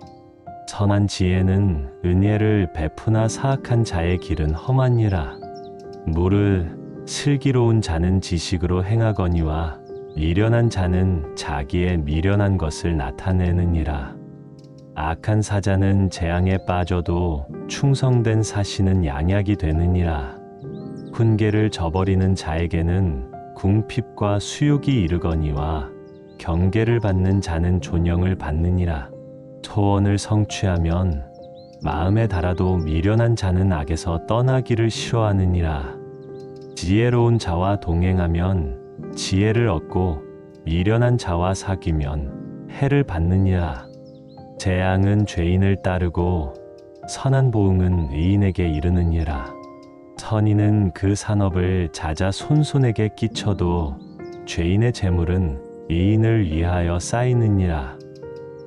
선한 지혜는 은혜를 베푸나 사악한 자의 길은 험하니라. 무릇 슬기로운 자는 지식으로 행하거니와 미련한 자는 자기의 미련한 것을 나타내느니라. 악한 사자는 재앙에 빠져도 충성된 사신은 양약이 되느니라. 훈계를 저버리는 자에게는 궁핍과 수욕이 이르거니와 경계를 받는 자는 존영을 받느니라. 소원을 성취하면 마음에 달아도 미련한 자는 악에서 떠나기를 싫어하느니라. 지혜로운 자와 동행하면 지혜를 얻고 미련한 자와 사귀면 해를 받느니라. 재앙은 죄인을 따르고 선한 보응은 의인에게 이르느니라. 선인은 그 산업을 자자손손에게 끼쳐도 죄인의 재물은 의인을 위하여 쌓이느니라.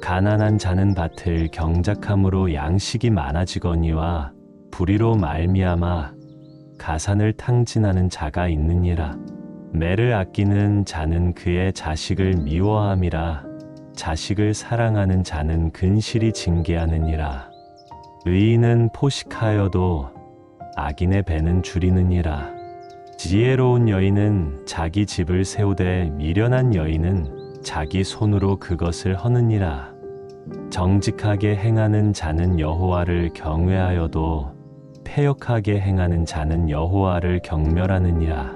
가난한 자는 밭을 경작함으로 양식이 많아지거니와 불의로 말미암아 가산을 탕진하는 자가 있느니라. 매를 아끼는 자는 그의 자식을 미워함이라. 자식을 사랑하는 자는 근실이 징계하느니라. 의인은 포식하여도 악인의 배는 줄이느니라. 지혜로운 여인은 자기 집을 세우되 미련한 여인은 자기 손으로 그것을 허느니라. 정직하게 행하는 자는 여호와를 경외하여도 패역하게 행하는 자는 여호와를 경멸하느니라.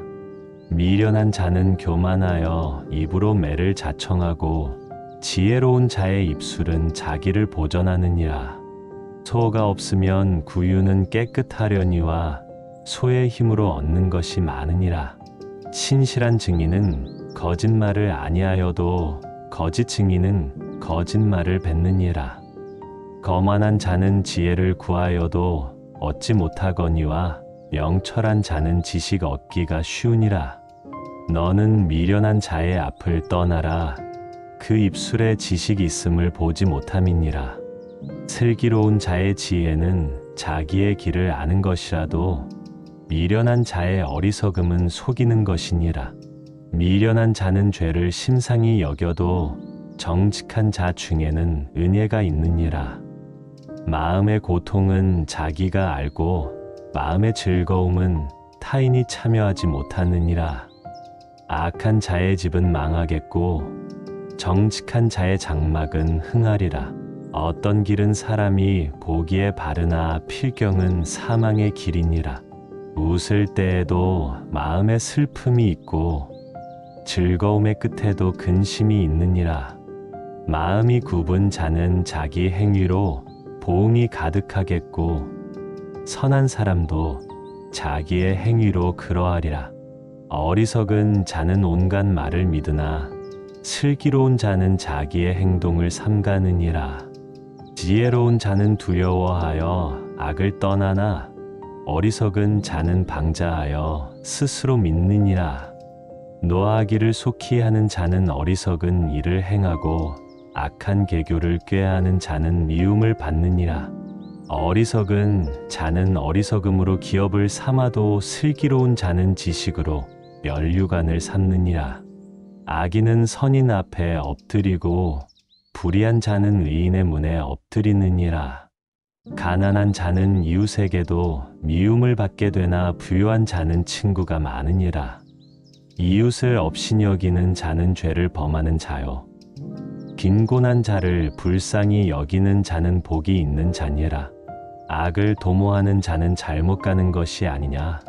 미련한 자는 교만하여 입으로 매를 자청하고 지혜로운 자의 입술은 자기를 보전하느니라. 소가 없으면 구유는 깨끗하려니와 소의 힘으로 얻는 것이 많으니라. 신실한 증인은 거짓말을 아니하여도 거짓 증인은 거짓말을 뱉느니라. 거만한 자는 지혜를 구하여도 얻지 못하거니와 명철한 자는 지식 얻기가 쉬우니라. 너는 미련한 자의 앞을 떠나라. 그 입술에 지식이 있음을 보지 못함이니라. 슬기로운 자의 지혜는 자기의 길을 아는 것이라도 미련한 자의 어리석음은 속이는 것이니라. 미련한 자는 죄를 심상히 여겨도 정직한 자 중에는 은혜가 있느니라. 마음의 고통은 자기가 알고 마음의 즐거움은 타인이 참여하지 못하느니라. 악한 자의 집은 망하겠고 정직한 자의 장막은 흥하리라. 어떤 길은 사람이 보기에 바르나 필경은 사망의 길이니라. 웃을 때에도 마음에 슬픔이 있고 즐거움의 끝에도 근심이 있느니라. 마음이 굽은 자는 자기 행위로 보응이 가득하겠고 선한 사람도 자기의 행위로 그러하리라. 어리석은 자는 온갖 말을 믿으나 슬기로운 자는 자기의 행동을 삼가느니라. 지혜로운 자는 두려워하여 악을 떠나나 어리석은 자는 방자하여 스스로 믿느니라. 노하기를 속히 하는 자는 어리석은 일을 행하고 악한 계교를 꾀하는 자는 미움을 받느니라. 어리석은 자는 어리석음으로 기업을 삼아도 슬기로운 자는 지식으로 면류관을 삼느니라. 악인은 선인 앞에 엎드리고 불의한 자는 의인의 문에 엎드리느니라. 가난한 자는 이웃에게도 미움을 받게 되나 부유한 자는 친구가 많으니라. 이웃을 업신 여기는 자는 죄를 범하는 자요. 빈곤한 자를 불쌍히 여기는 자는 복이 있는 자니라. 악을 도모하는 자는 잘못 가는 것이 아니냐.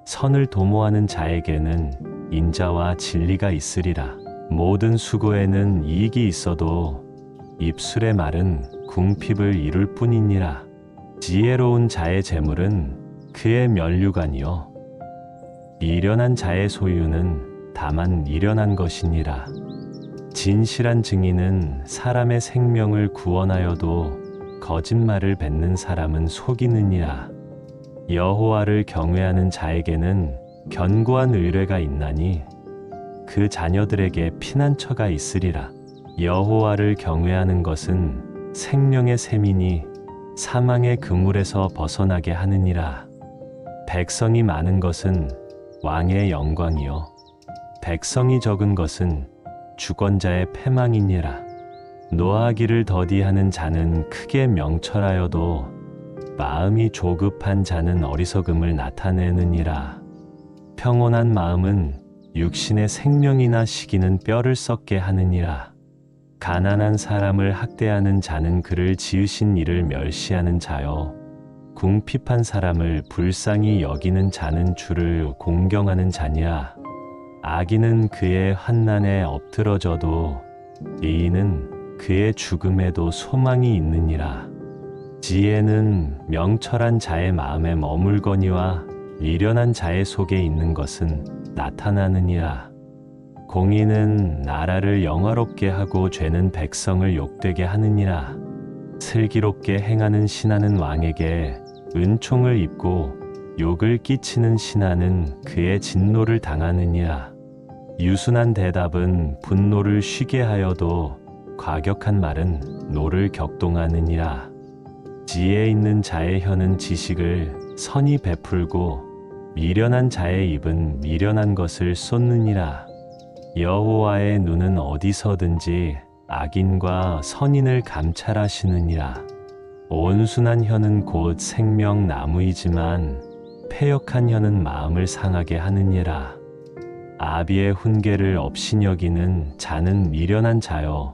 선을 도모하는 자에게는 인자와 진리가 있으리라. 모든 수고에는 이익이 있어도 입술의 말은 궁핍을 이룰 뿐이니라. 지혜로운 자의 재물은 그의 면류관이요 미련한 자의 소유는 다만 미련한 것이니라. 진실한 증인은 사람의 생명을 구원하여도 거짓말을 뱉는 사람은 속이느니라. 여호와를 경외하는 자에게는 견고한 의뢰가 있나니 그 자녀들에게 피난처가 있으리라. 여호와를 경외하는 것은 생명의 샘이니 사망의 그물에서 벗어나게 하느니라. 백성이 많은 것은 왕의 영광이요 백성이 적은 것은 주권자의 패망이니라. 노하기를 더디하는 자는 크게 명철하여도 마음이 조급한 자는 어리석음을 나타내느니라. 평온한 마음은 육신의 생명이나 시기는 뼈를 썩게 하느니라. 가난한 사람을 학대하는 자는 그를 지으신 이를 멸시하는 자요. 궁핍한 사람을 불쌍히 여기는 자는 주를 공경하는 자니라. 악인은 그의 환난에 엎드러져도 의인은 그의 죽음에도 소망이 있느니라. 지혜는 명철한 자의 마음에 머물거니와 미련한 자의 속에 있는 것은 나타나느니라. 공의는 나라를 영화롭게 하고 죄는 백성을 욕되게 하느니라. 슬기롭게 행하는 신하는 왕에게 은총을 입고 욕을 끼치는 신하는 그의 진노를 당하느니라. 유순한 대답은 분노를 쉬게 하여도 과격한 말은 노를 격동하느니라. 지혜 있는 자의 혀는 지식을 선히 베풀고 미련한 자의 입은 미련한 것을 쏟느니라. 여호와의 눈은 어디서든지 악인과 선인을 감찰하시느니라. 온순한 혀는 곧 생명나무이지만 패역한 혀는 마음을 상하게 하느니라. 아비의 훈계를 업신여기는 자는 미련한 자요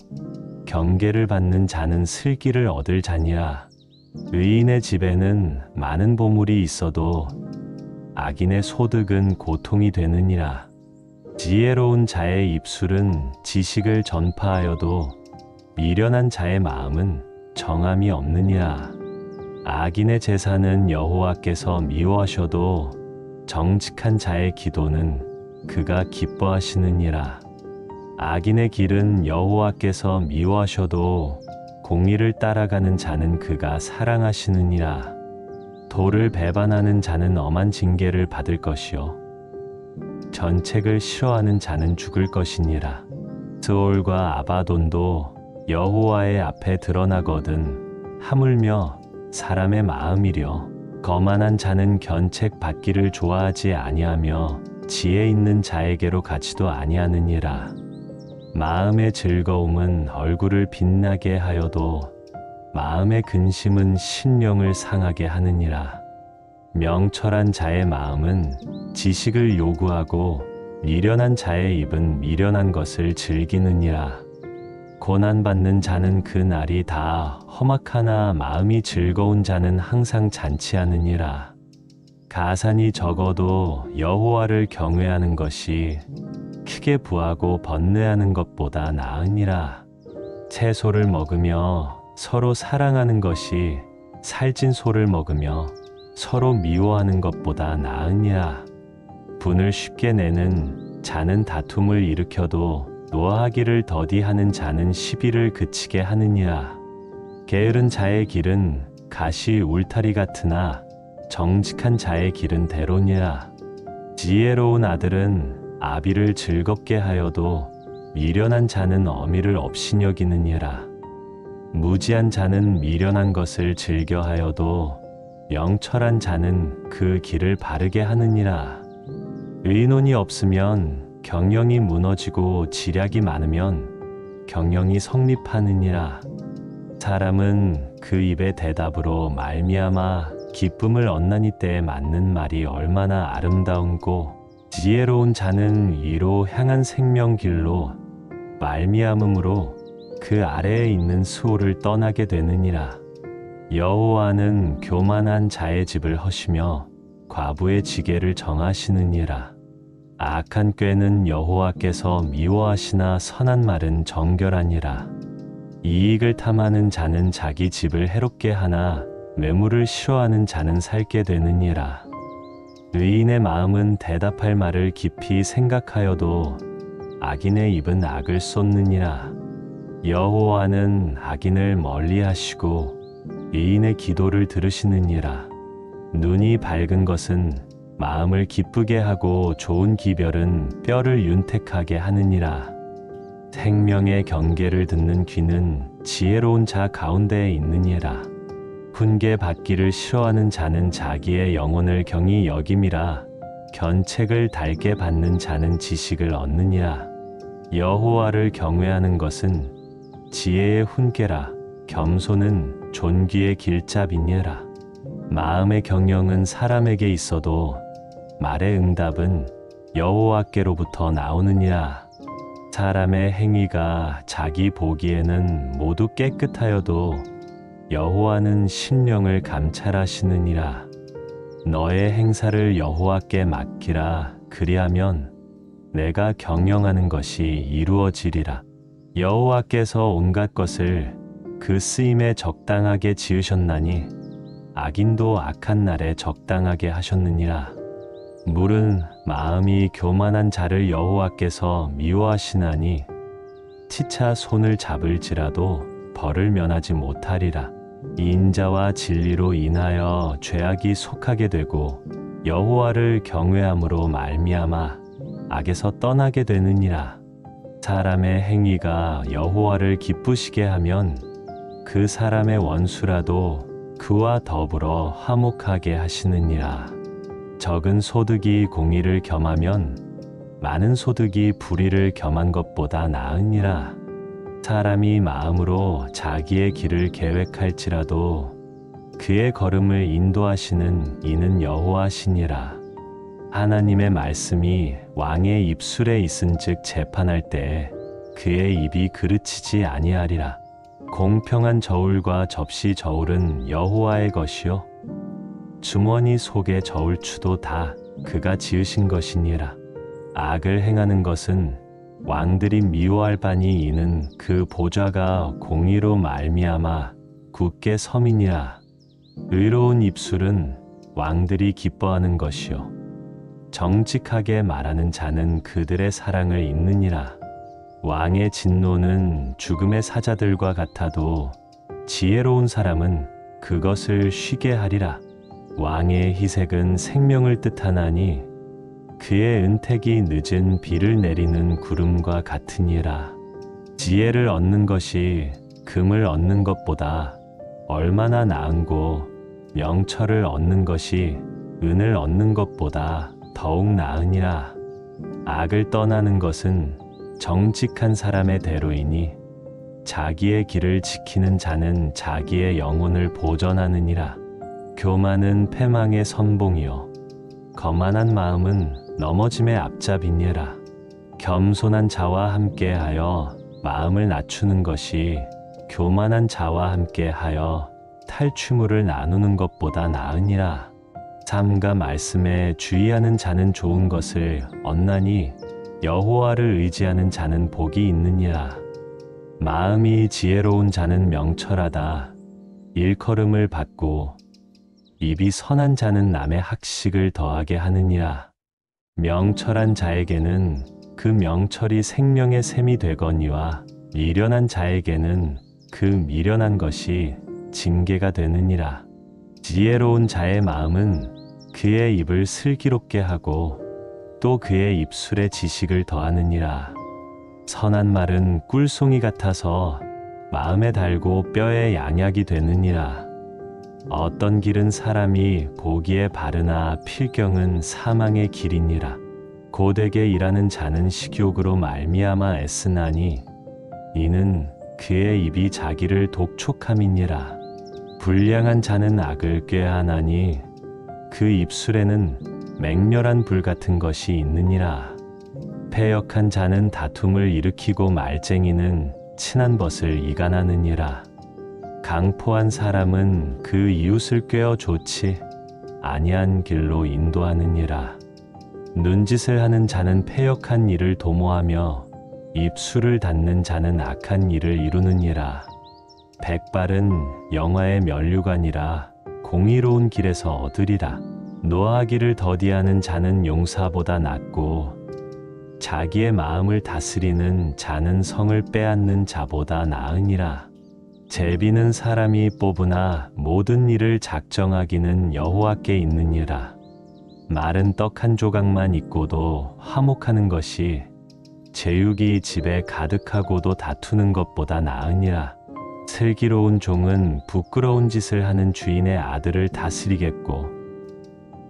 경계를 받는 자는 슬기를 얻을 자니라. 의인의 집에는 많은 보물이 있어도 악인의 소득은 고통이 되느니라. 지혜로운 자의 입술은 지식을 전파하여도 미련한 자의 마음은 정함이 없느니라. 악인의 제사는 여호와께서 미워하셔도 정직한 자의 기도는 그가 기뻐하시느니라. 악인의 길은 여호와께서 미워하셔도 공의를 따라가는 자는 그가 사랑하시느니라. 도를 배반하는 자는 엄한 징계를 받을 것이요 견책을 싫어하는 자는 죽을 것이니라. 스올과 아바돈도 여호와의 앞에 드러나거든 하물며 사람의 마음이려 거만한 자는 견책 받기를 좋아하지 아니하며 지혜 있는 자에게로 가지도 아니하느니라. 마음의 즐거움은 얼굴을 빛나게 하여도 마음의 근심은 심령을 상하게 하느니라. 명철한 자의 마음은 지식을 요구하고 미련한 자의 입은 미련한 것을 즐기느니라. 고난받는 자는 그 날이 다 험악하나 마음이 즐거운 자는 항상 잔치하느니라. 가산이 적어도 여호와를 경외하는 것이 크게 부하고 번뇌하는 것보다 나으니라. 채소를 먹으며 서로 사랑하는 것이 살찐 소를 먹으며 서로 미워하는 것보다 나으니라. 분을 쉽게 내는 자는 다툼을 일으켜도 노하기를 더디하는 자는 시비를 그치게 하느니라. 게으른 자의 길은 가시 울타리 같으나 정직한 자의 길은 대로니라. 지혜로운 아들은 아비를 즐겁게 하여도 미련한 자는 어미를 업신여기느니라. 무지한 자는 미련한 것을 즐겨하여도 명철한 자는 그 길을 바르게 하느니라. 의논이 없으면 경영이 무너지고 지략이 많으면 경영이 성립하느니라. 사람은 그 입의 대답으로 말미암아 기쁨을 얻나니 때에 맞는 말이 얼마나 아름다운고 지혜로운 자는 이로 향한 생명길로 말미암음으로 그 아래에 있는 수호를 떠나게 되느니라. 여호와는 교만한 자의 집을 허시며 과부의 지게를 정하시느니라. 악한 꾀는 여호와께서 미워하시나 선한 말은 정결하니라. 이익을 탐하는 자는 자기 집을 해롭게 하나 매물을 싫어하는 자는 살게 되느니라. 의인의 마음은 대답할 말을 깊이 생각하여도 악인의 입은 악을 쏟느니라. 여호와는 악인을 멀리하시고 의인의 기도를 들으시느니라. 눈이 밝은 것은 마음을 기쁘게 하고 좋은 기별은 뼈를 윤택하게 하느니라. 생명의 경계를 듣는 귀는 지혜로운 자 가운데에 있느니라. 훈계 받기를 싫어하는 자는 자기의 영혼을 경히 여김이라. 견책을 달게 받는 자는 지식을 얻느니라. 여호와를 경외하는 것은 지혜의 훈계라. 겸손은 존귀의 길잡이니라. 마음의 경영은 사람에게 있어도 말의 응답은 여호와께로부터 나오느니라. 사람의 행위가 자기 보기에는 모두 깨끗하여도 여호와는 심령을 감찰하시느니라. 너의 행사를 여호와께 맡기라. 그리하면 내가 경영하는 것이 이루어지리라. 여호와께서 온갖 것을 그 쓰임에 적당하게 지으셨나니 악인도 악한 날에 적당하게 하셨느니라. 물은 마음이 교만한 자를 여호와께서 미워하시나니 치차 손을 잡을지라도 벌을 면하지 못하리라. 인자와 진리로 인하여 죄악이 속하게 되고 여호와를 경외함으로 말미암아 악에서 떠나게 되느니라. 사람의 행위가 여호와를 기쁘시게 하면 그 사람의 원수라도 그와 더불어 화목하게 하시느니라. 적은 소득이 공의를 겸하면 많은 소득이 불의를 겸한 것보다 나으니라. 사람이 마음으로 자기의 길을 계획할지라도 그의 걸음을 인도하시는 이는 여호와시니라. 하나님의 말씀이 왕의 입술에 있은즉 재판할 때에 그의 입이 그르치지 아니하리라. 공평한 저울과 접시 저울은 여호와의 것이요 주머니 속의 저울추도 다 그가 지으신 것이니라. 악을 행하는 것은 왕들이 미워할 바니 이는 그 보좌가 공의로 말미암아 굳게 섬이니라. 의로운 입술은 왕들이 기뻐하는 것이요 정직하게 말하는 자는 그들의 사랑을 잇느니라. 왕의 진노는 죽음의 사자들과 같아도 지혜로운 사람은 그것을 쉬게 하리라. 왕의 희색은 생명을 뜻하나니 그의 은택이 늦은 비를 내리는 구름과 같으니라. 지혜를 얻는 것이 금을 얻는 것보다 얼마나 나은고, 명철을 얻는 것이 은을 얻는 것보다 더욱 나으니라. 악을 떠나는 것은 정직한 사람의 대로이니 자기의 길을 지키는 자는 자기의 영혼을 보전하느니라. 교만은 패망의 선봉이요 거만한 마음은 넘어짐의 앞잡이니라. 겸손한 자와 함께하여 마음을 낮추는 것이 교만한 자와 함께하여 탈취물을 나누는 것보다 나으니라. 삶과 말씀에 주의하는 자는 좋은 것을 얻나니 여호와를 의지하는 자는 복이 있느니라. 마음이 지혜로운 자는 명철하다. 일컬음을 받고 입이 선한 자는 남의 학식을 더하게 하느니라. 명철한 자에게는 그 명철이 생명의 샘이 되거니와 미련한 자에게는 그 미련한 것이 징계가 되느니라. 지혜로운 자의 마음은 그의 입을 슬기롭게 하고 또 그의 입술에 지식을 더하느니라. 선한 말은 꿀송이 같아서 마음에 달고 뼈에 양약이 되느니라. 어떤 길은 사람이 보기에 바르나 필경은 사망의 길이니라. 고되게 일하는 자는 식욕으로 말미암아 애쓰나니 이는 그의 입이 자기를 독촉함이니라. 불량한 자는 악을 꾀하나니 그 입술에는 맹렬한 불 같은 것이 있느니라. 패역한 자는 다툼을 일으키고 말쟁이는 친한 벗을 이간하느니라. 강포한 사람은 그 이웃을 꾀어 좋지 아니한 길로 인도하느니라. 눈짓을 하는 자는 패역한 일을 도모하며 입술을 닫는 자는 악한 일을 이루느니라. 백발은 영화의 면류관이라 공의로운 길에서 얻으리라. 노하기를 더디하는 자는 용사보다 낫고 자기의 마음을 다스리는 자는 성을 빼앗는 자보다 나으니라. 제비는 사람이 뽑으나 모든 일을 작정하기는 여호와께 있느니라. 마른 떡 한 조각만 있고도 화목하는 것이 제육이 집에 가득하고도 다투는 것보다 나으니라. 슬기로운 종은 부끄러운 짓을 하는 주인의 아들을 다스리겠고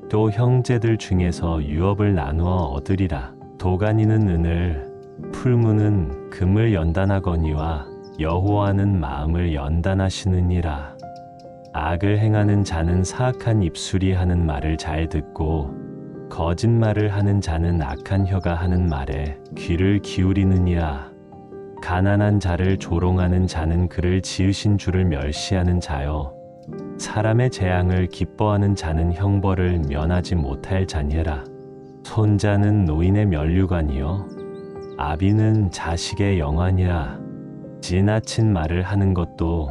또 형제들 중에서 유업을 나누어 얻으리라. 도가니는 은을, 풀무는 금을 연단하거니와 여호와는 마음을 연단하시느니라. 악을 행하는 자는 사악한 입술이 하는 말을 잘 듣고 거짓말을 하는 자는 악한 혀가 하는 말에 귀를 기울이느니라. 가난한 자를 조롱하는 자는 그를 지으신 주를 멸시하는 자요 사람의 재앙을 기뻐하는 자는 형벌을 면하지 못할 자니라. 손자는 노인의 면류관이요 아비는 자식의 영환이라. 지나친 말을 하는 것도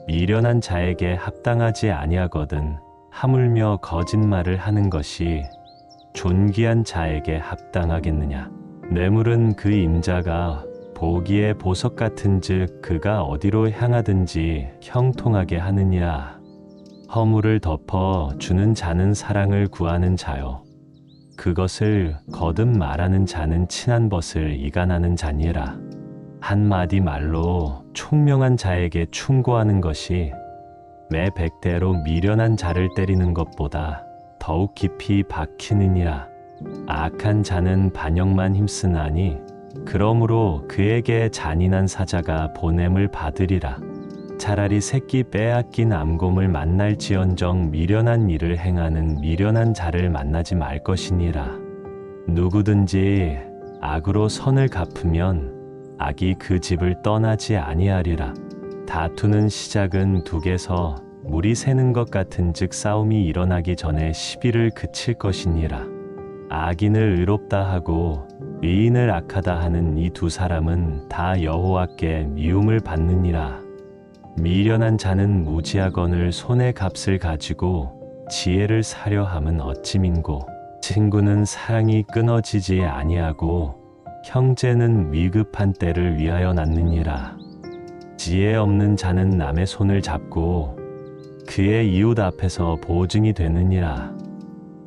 미련한 자에게 합당하지 아니하거든 하물며 거짓말을 하는 것이 존귀한 자에게 합당하겠느냐. 뇌물은 그 임자가 보기에 보석 같은즉 그가 어디로 향하든지 형통하게 하느니라. 허물을 덮어 주는 자는 사랑을 구하는 자요 그것을 거듭 말하는 자는 친한 벗을 이간하는 자니라. 한마디 말로 총명한 자에게 충고하는 것이 매 100대로 미련한 자를 때리는 것보다 더욱 깊이 박히느니라. 악한 자는 반역만 힘쓰나니 그러므로 그에게 잔인한 사자가 보냄을 받으리라. 차라리 새끼 빼앗긴 암곰을 만날지언정 미련한 일을 행하는 미련한 자를 만나지 말 것이니라. 누구든지 악으로 선을 갚으면 악이 그 집을 떠나지 아니하리라. 다투는 시작은 둑에서 물이 새는 것 같은즉 싸움이 일어나기 전에 시비를 그칠 것이니라. 악인을 의롭다 하고 의인을 악하다 하는 이 두 사람은 다 여호와께 미움을 받느니라. 미련한 자는 무지하거늘 손의 값을 가지고 지혜를 사려 함은 어찌민고. 친구는 사랑이 끊어지지 아니하고 형제는 위급한 때를 위하여 낳느니라. 지혜 없는 자는 남의 손을 잡고 그의 이웃 앞에서 보증이 되느니라.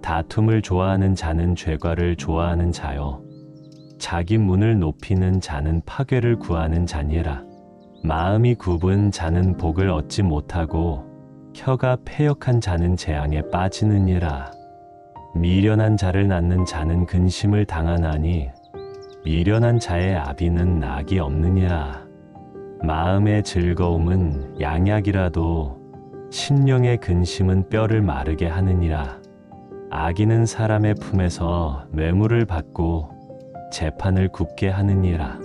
다툼을 좋아하는 자는 죄과를 좋아하는 자요, 자기 문을 높이는 자는 파괴를 구하는 자니라. 마음이 굽은 자는 복을 얻지 못하고 혀가 패역한 자는 재앙에 빠지느니라. 미련한 자를 낳는 자는 근심을 당하나니 미련한 자의 아비는 낙이 없느니라. 마음의 즐거움은 양약이라도 심령의 근심은 뼈를 마르게 하느니라. 악인은 사람의 품에서 뇌물을 받고 재판을 굽게 하느니라.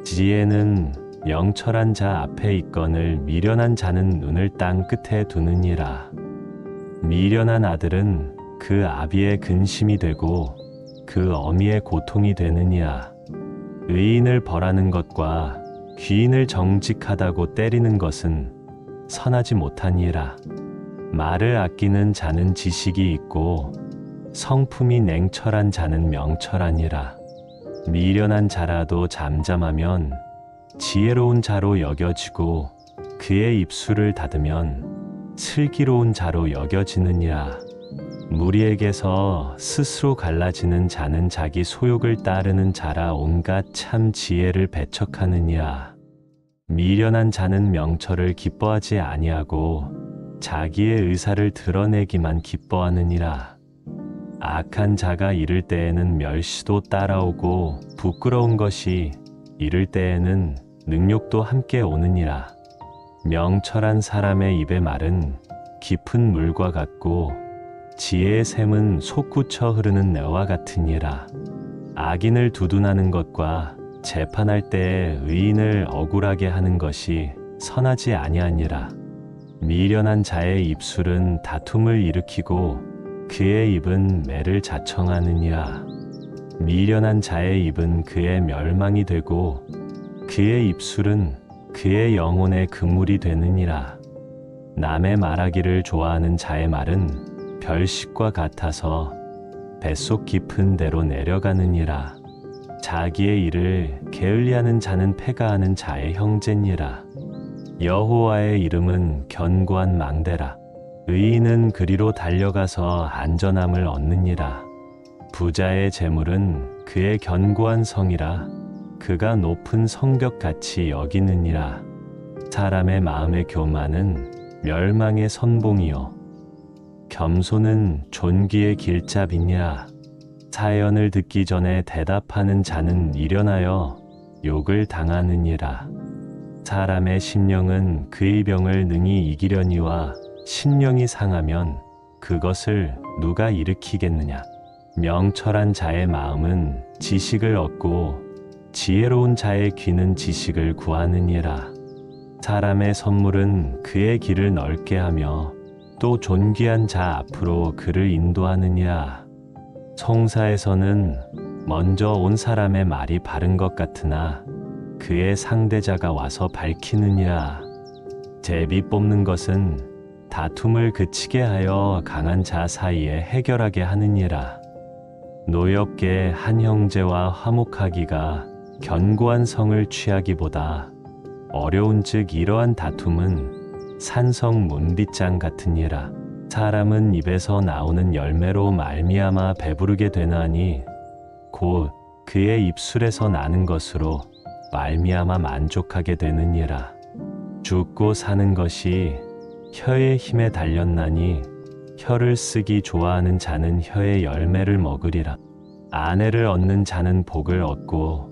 지혜는 명철한 자 앞에 있거늘 미련한 자는 눈을 땅 끝에 두느니라. 미련한 아들은 그 아비의 근심이 되고 그 어미의 고통이 되느니라. 의인을 벌하는 것과 귀인을 정직하다고 때리는 것은 선하지 못하니라. 말을 아끼는 자는 지식이 있고 성품이 냉철한 자는 명철하니라. 미련한 자라도 잠잠하면 지혜로운 자로 여겨지고 그의 입술을 닫으면 슬기로운 자로 여겨지느니라. 무리에게서 스스로 갈라지는 자는 자기 소욕을 따르는 자라 온갖 참 지혜를 배척하느니라. 미련한 자는 명철을 기뻐하지 아니하고 자기의 의사를 드러내기만 기뻐하느니라. 악한 자가 이를 때에는 멸시도 따라오고 부끄러운 것이 이를 때에는 능욕도 함께 오느니라. 명철한 사람의 입의 말은 깊은 물과 같고 지혜의 샘은 솟구쳐 흐르는 내와 같으니라. 악인을 두둔하는 것과 재판할 때에 의인을 억울하게 하는 것이 선하지 아니하니라. 미련한 자의 입술은 다툼을 일으키고 그의 입은 매를 자청하느니라. 미련한 자의 입은 그의 멸망이 되고 그의 입술은 그의 영혼의 그물이 되느니라. 남의 말하기를 좋아하는 자의 말은 별식과 같아서 뱃속 깊은 데로 내려가느니라. 자기의 일을 게을리하는 자는 패가하는 자의 형제니라. 여호와의 이름은 견고한 망대라. 의인은 그리로 달려가서 안전함을 얻느니라. 부자의 재물은 그의 견고한 성이라. 그가 높은 성벽같이 여기느니라. 사람의 마음의 교만은 멸망의 선봉이요 겸손은 존귀의 길잡이니라. 사연을 듣기 전에 대답하는 자는 미련하여 욕을 당하느니라. 사람의 심령은 그의 병을 능히 이기려니와 심령이 상하면 그것을 누가 일으키겠느냐. 명철한 자의 마음은 지식을 얻고 지혜로운 자의 귀는 지식을 구하느니라. 사람의 선물은 그의 길을 넓게 하며 또 존귀한 자 앞으로 그를 인도하느니라. 송사에서는 먼저 온 사람의 말이 바른 것 같으나 그의 상대자가 와서 밝히느니라. 제비 뽑는 것은 다툼을 그치게 하여 강한 자 사이에 해결하게 하느니라. 노엽게 한 형제와 화목하기가 견고한 성을 취하기보다 어려운즉 이러한 다툼은 산성 문빗장 같으니라. 사람은 입에서 나오는 열매로 말미암아 배부르게 되나니 곧 그의 입술에서 나는 것으로 말미암아 만족하게 되느니라. 죽고 사는 것이 혀의 힘에 달렸나니 혀를 쓰기 좋아하는 자는 혀의 열매를 먹으리라. 아내를 얻는 자는 복을 얻고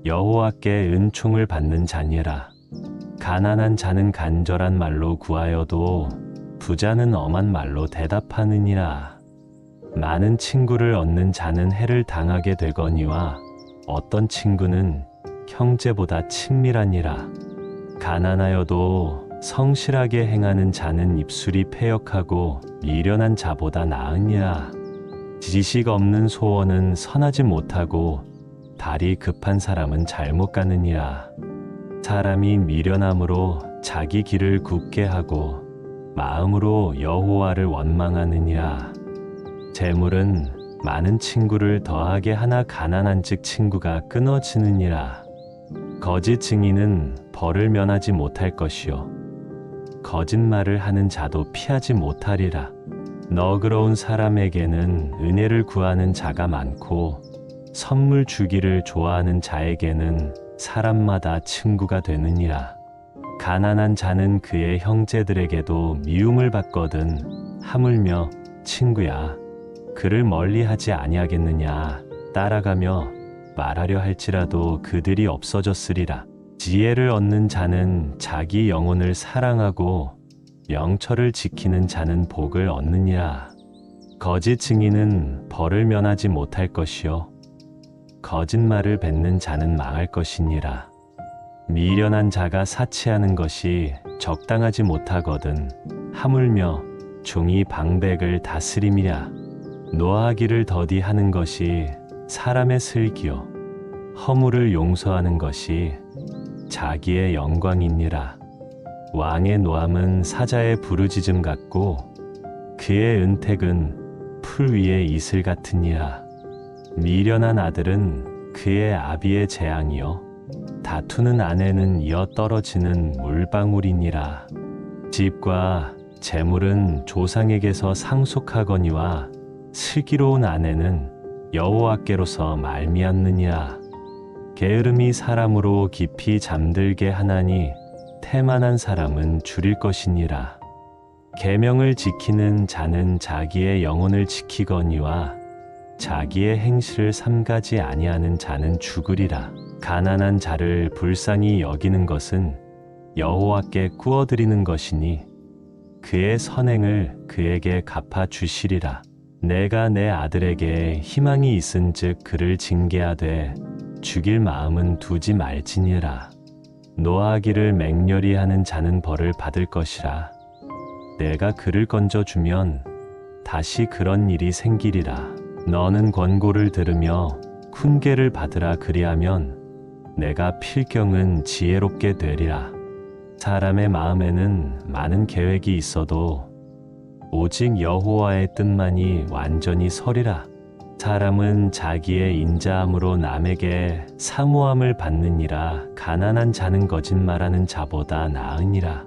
여호와께 은총을 받는 자니라. 가난한 자는 간절한 말로 구하여도 부자는 엄한 말로 대답하느니라. 많은 친구를 얻는 자는 해를 당하게 되거니와 어떤 친구는 형제보다 친밀하니라. 가난하여도 성실하게 행하는 자는 입술이 패역하고 미련한 자보다 나으니라. 지식 없는 소원은 선하지 못하고 발이 급한 사람은 잘못 가느니라. 사람이 미련함으로 자기 길을 굽게 하고 마음으로 여호와를 원망하느니라. 재물은 많은 친구를 더하게 하나 가난한즉 친구가 끊어지느니라. 거짓 증인은 벌을 면하지 못할 것이요 거짓말을 하는 자도 피하지 못하리라. 너그러운 사람에게는 은혜를 구하는 자가 많고 선물 주기를 좋아하는 자에게는 사람마다 친구가 되느니라. 가난한 자는 그의 형제들에게도 미움을 받거든 하물며 친구야 그를 멀리하지 아니하겠느냐 따라가며 말하려 할지라도 그들이 없어졌으리라. 지혜를 얻는 자는 자기 영혼을 사랑하고 명철을 지키는 자는 복을 얻느니라. 거짓 증인은 벌을 면하지 못할 것이요 거짓말을 뱉는 자는 망할 것이니라. 미련한 자가 사치하는 것이 적당하지 못하거든 하물며 종이 방백을 다스림이라. 노하기를 더디하는 것이 사람의 슬기요 허물을 용서하는 것이 자기의 영광이니라. 왕의 노함은 사자의 부르짖음 같고 그의 은택은 풀 위의 이슬 같으니라. 미련한 아들은 그의 아비의 재앙이요 다투는 아내는 이어 떨어지는 물방울이니라. 집과 재물은 조상에게서 상속하거니와 슬기로운 아내는 여호와께로서 말미암느니라. 게으름이 사람으로 깊이 잠들게 하나니 태만한 사람은 줄일 것이니라. 계명을 지키는 자는 자기의 영혼을 지키거니와 자기의 행실을 삼가지 아니하는 자는 죽으리라. 가난한 자를 불쌍히 여기는 것은 여호와께 꾸어드리는 것이니 그의 선행을 그에게 갚아 주시리라. 내가 내 아들에게 희망이 있은즉 그를 징계하되 죽일 마음은 두지 말지니라. 노하기를 맹렬히 하는 자는 벌을 받을 것이라. 내가 그를 건져주면 다시 그런 일이 생기리라. 너는 권고를 들으며 훈계를 받으라. 그리하면 내가 필경은 지혜롭게 되리라. 사람의 마음에는 많은 계획이 있어도 오직 여호와의 뜻만이 완전히 서리라. 사람은 자기의 인자함으로 남에게 사모함을 받느니라. 가난한 자는 거짓말하는 자보다 나으니라.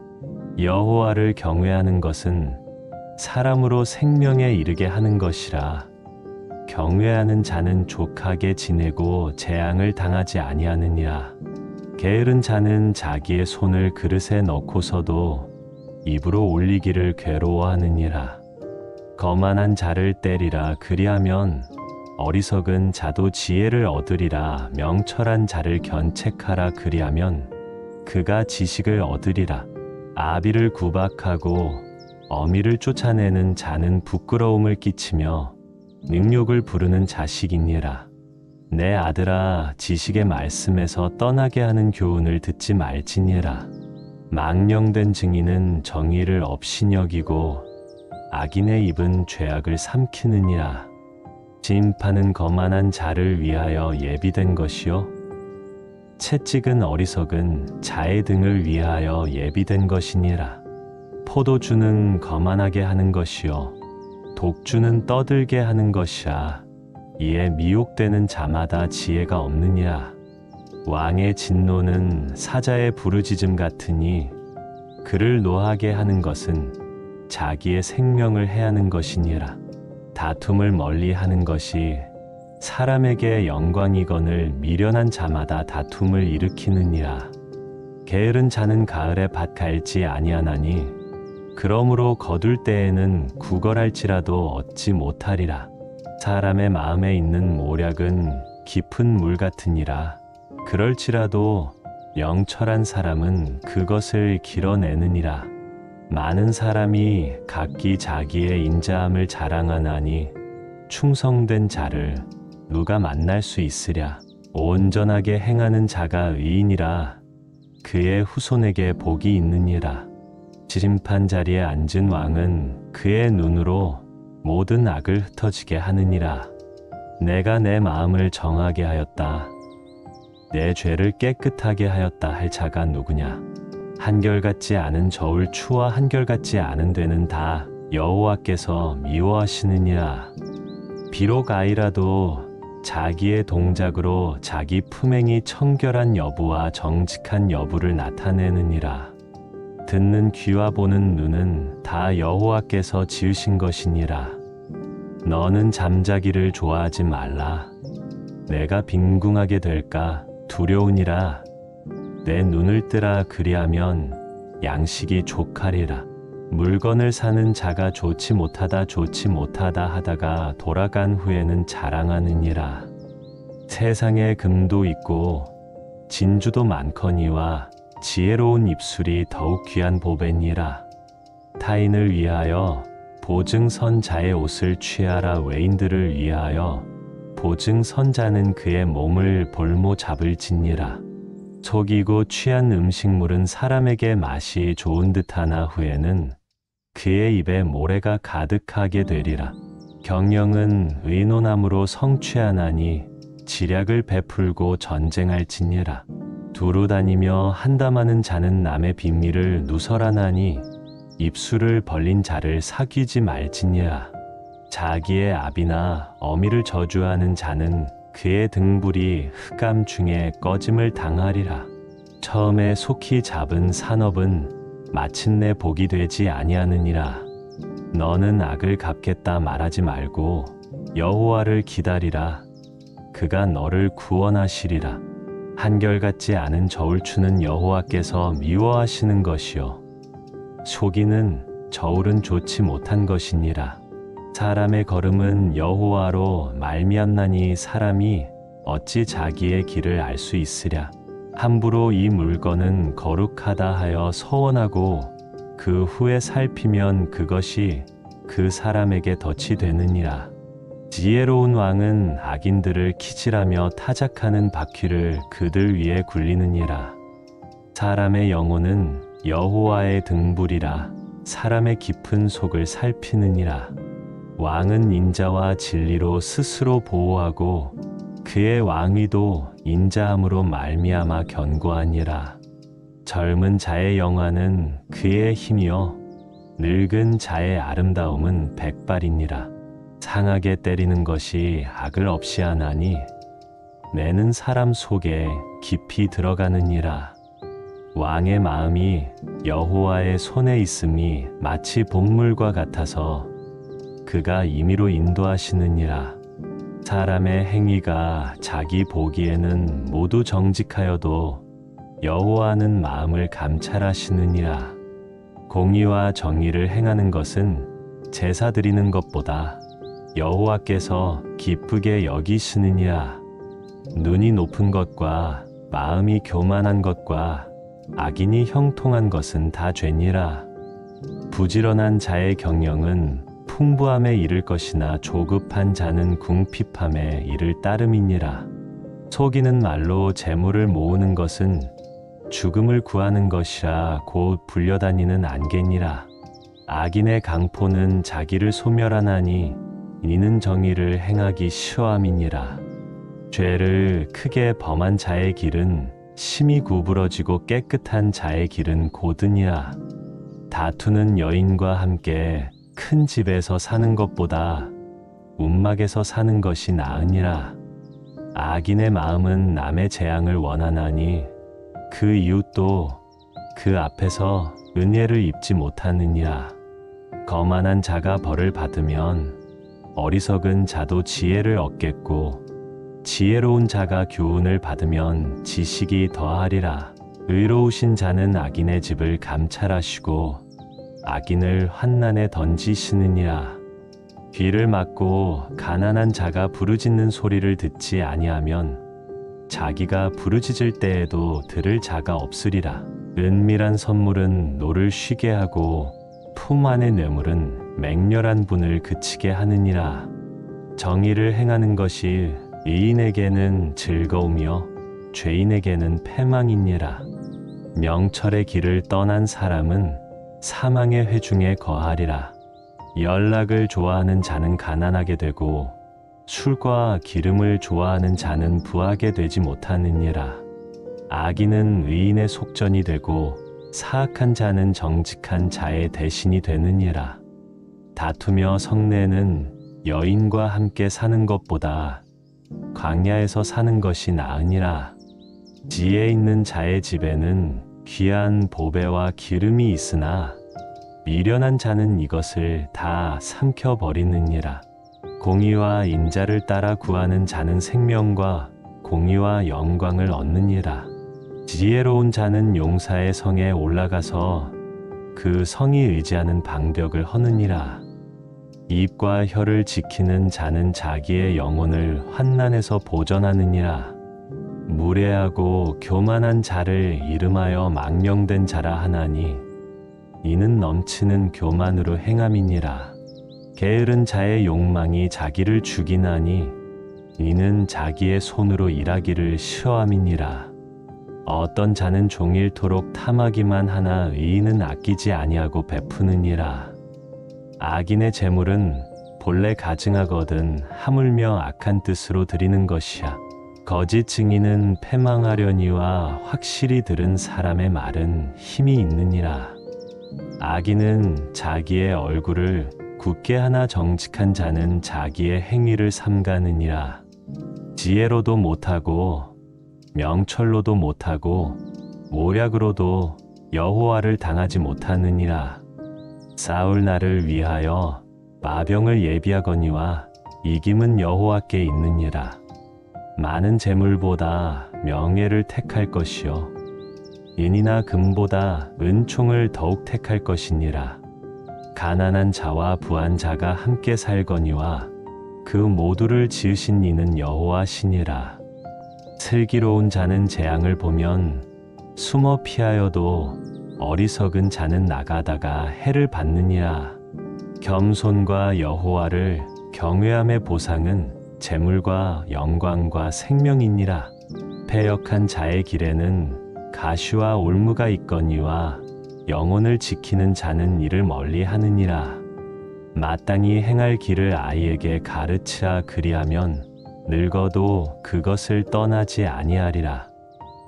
여호와를 경외하는 것은 사람으로 생명에 이르게 하는 것이라. 경외하는 자는 족하게 지내고 재앙을 당하지 아니하느니라. 게으른 자는 자기의 손을 그릇에 넣고서도 입으로 올리기를 괴로워하느니라. 거만한 자를 때리라. 그리하면 어리석은 자도 지혜를 얻으리라. 명철한 자를 견책하라. 그리하면 그가 지식을 얻으리라. 아비를 구박하고 어미를 쫓아내는 자는 부끄러움을 끼치며 능욕을 부르는 자식이니라. 내 아들아, 지식의 말씀에서 떠나게 하는 교훈을 듣지 말지니라. 망령된 증인은 정의를 업신 여기고 악인의 입은 죄악을 삼키느니라. 심판은 거만한 자를 위하여 예비된 것이요 채찍은 어리석은 자의 등을 위하여 예비된 것이니라. 포도주는 거만하게 하는 것이요 독주는 떠들게 하는 것이라. 이에 미혹되는 자마다 지혜가 없느니라. 왕의 진노는 사자의 부르짖음 같으니 그를 노하게 하는 것은 자기의 생명을 해하는 것이니라. 다툼을 멀리하는 것이 사람에게 영광이거늘 미련한 자마다 다툼을 일으키느니라. 게으른 자는 가을에 밭 갈지 아니하나니 그러므로 거둘 때에는 구걸할지라도 얻지 못하리라. 사람의 마음에 있는 모략은 깊은 물 같으니라. 그럴지라도 영철한 사람은 그것을 길어내느니라. 많은 사람이 각기 자기의 인자함을 자랑하나니 충성된 자를 누가 만날 수 있으랴. 온전하게 행하는 자가 의인이라. 그의 후손에게 복이 있느니라. 지심판 자리에 앉은 왕은 그의 눈으로 모든 악을 흩어지게 하느니라. 내가 내 마음을 정하게 하였다. 내 죄를 깨끗하게 하였다 할 자가 누구냐? 한결같지 않은 저울 추와 한결같지 않은 되는 다 여호와께서 미워하시느니라. 비록 아이라도 자기의 동작으로 자기 품행이 청결한 여부와 정직한 여부를 나타내느니라. 듣는 귀와 보는 눈은 다 여호와께서 지으신 것이니라. 너는 잠자기를 좋아하지 말라. 내가 빈궁하게 될까 두려우니라. 내 눈을 뜨라 그리하면 양식이 족하리라. 물건을 사는 자가 좋지 못하다 하다가 돌아간 후에는 자랑하느니라. 세상에 금도 있고 진주도 많거니와 지혜로운 입술이 더욱 귀한 보배니라. 타인을 위하여 보증선 자의 옷을 취하라. 외인들을 위하여 보증선 자는 그의 몸을 볼모 잡을지니라. 속이고 취한 음식물은 사람에게 맛이 좋은 듯하나 후에는 그의 입에 모래가 가득하게 되리라. 경영은 의논함으로 성취하나니 지략을 베풀고 전쟁할지니라. 두루 다니며 한담하는 자는 남의 비밀을 누설하나니 입술을 벌린 자를 사귀지 말지니라. 자기의 아비나 어미를 저주하는 자는 그의 등불이 흑암 중에 꺼짐을 당하리라. 처음에 속히 잡은 산업은 마침내 복이 되지 아니하느니라. 너는 악을 갚겠다 말하지 말고 여호와를 기다리라. 그가 너를 구원하시리라. 한결같지 않은 저울추는 여호와께서 미워하시는 것이요 속이는 저울은 좋지 못한 것이니라. 사람의 걸음은 여호와로 말미암나니 사람이 어찌 자기의 길을 알 수 있으랴. 함부로 이 물건은 거룩하다 하여 서원하고 그 후에 살피면 그것이 그 사람에게 덫이 되느니라. 지혜로운 왕은 악인들을 키질하며 타작하는 바퀴를 그들 위에 굴리느니라. 사람의 영혼은 여호와의 등불이라. 사람의 깊은 속을 살피느니라. 왕은 인자와 진리로 스스로 보호하고 그의 왕위도 인자함으로 말미암아 견고하니라. 젊은 자의 영화는 그의 힘이요 늙은 자의 아름다움은 백발이니라. 상하게 때리는 것이 악을 없이 하나니 내는 사람 속에 깊이 들어가느니라. 왕의 마음이 여호와의 손에 있음이 마치 복물과 같아서 그가 임의로 인도하시느니라. 사람의 행위가 자기 보기에는 모두 정직하여도 여호와는 마음을 감찰하시느니라. 공의와 정의를 행하는 것은 제사 드리는 것보다 여호와께서 기쁘게 여기시느니라. 눈이 높은 것과 마음이 교만한 것과 악인이 형통한 것은 다 죄니라. 부지런한 자의 경영은 풍부함에 이를 것이나 조급한 자는 궁핍함에 이를 따름이니라. 속이는 말로 재물을 모으는 것은 죽음을 구하는 것이라 곧 불려다니는 안개니라. 악인의 강포는 자기를 소멸하나니 이는 정의를 행하기 쉬워함이니라. 죄를 크게 범한 자의 길은 심히 구부러지고 깨끗한 자의 길은 고드니라. 다투는 여인과 함께 큰 집에서 사는 것보다 움막에서 사는 것이 나으니라. 악인의 마음은 남의 재앙을 원하나니 그 이웃도 그 앞에서 은혜를 입지 못하느니라. 거만한 자가 벌을 받으면 어리석은 자도 지혜를 얻겠고 지혜로운 자가 교훈을 받으면 지식이 더하리라. 의로우신 자는 악인의 집을 감찰하시고 악인을 환난에 던지시느니라. 귀를 막고 가난한 자가 부르짖는 소리를 듣지 아니하면 자기가 부르짖을 때에도 들을 자가 없으리라. 은밀한 선물은 노를 쉬게 하고 품 안의 뇌물은 맹렬한 분을 그치게 하느니라. 정의를 행하는 것이 의인에게는 즐거움이요 죄인에게는 패망이니라. 명철의 길을 떠난 사람은 사망의 회중에 거하리라. 연락을 좋아하는 자는 가난하게 되고 술과 기름을 좋아하는 자는 부하게 되지 못하느니라. 악인은 의인의 속전이 되고 사악한 자는 정직한 자의 대신이 되느니라. 다투며 성내는 여인과 함께 사는 것보다 광야에서 사는 것이 나으니라. 지혜 있는 자의 집에는 귀한 보배와 기름이 있으나 미련한 자는 이것을 다 삼켜버리느니라. 공의와 인자를 따라 구하는 자는 생명과 공의와 영광을 얻느니라. 지혜로운 자는 용사의 성에 올라가서 그 성이 의지하는 방벽을 허느니라. 입과 혀를 지키는 자는 자기의 영혼을 환난에서 보전하느니라. 무례하고 교만한 자를 이름하여 망령된 자라 하나니 이는 넘치는 교만으로 행함이니라. 게으른 자의 욕망이 자기를 죽이나니 이는 자기의 손으로 일하기를 싫어함이니라. 어떤 자는 종일토록 탐하기만 하나 의인은 아끼지 아니하고 베푸느니라. 악인의 재물은 본래 가증하거든 하물며 악한 뜻으로 드리는 것이야. 거짓 증인은 패망하려니와 확실히 들은 사람의 말은 힘이 있느니라. 악인은 자기의 얼굴을 굳게 하나 정직한 자는 자기의 행위를 삼가느니라. 지혜로도 못하고 명철로도 못하고 모략으로도 여호와를 당하지 못하느니라. 싸울 날을 위하여 마병을 예비하거니와 이김은 여호와께 있느니라. 많은 재물보다 명예를 택할 것이요 인이나 금보다 은총을 더욱 택할 것이니라. 가난한 자와 부한 자가 함께 살거니와 그 모두를 지으신 이는 여호와시니라. 슬기로운 자는 재앙을 보면 숨어 피하여도 어리석은 자는 나가다가 해를 받느니라. 겸손과 여호와를 경외함의 보상은 재물과 영광과 생명이니라. 패역한 자의 길에는 가시와 올무가 있거니와 영혼을 지키는 자는 이를 멀리 하느니라. 마땅히 행할 길을 아이에게 가르치라. 그리하면 늙어도 그것을 떠나지 아니하리라.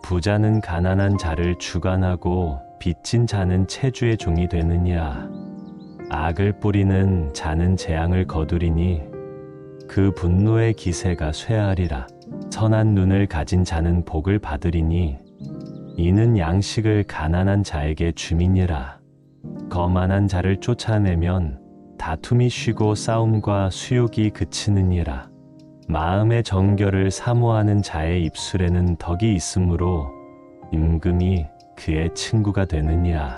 부자는 가난한 자를 주관하고 빚진 자는 체주의 종이 되느니라. 악을 뿌리는 자는 재앙을 거두리니 그 분노의 기세가 쇠하리라. 선한 눈을 가진 자는 복을 받으리니 이는 양식을 가난한 자에게 줌이니라. 거만한 자를 쫓아내면 다툼이 쉬고 싸움과 수욕이 그치느니라. 마음의 정결을 사모하는 자의 입술에는 덕이 있으므로 임금이 그의 친구가 되느니라.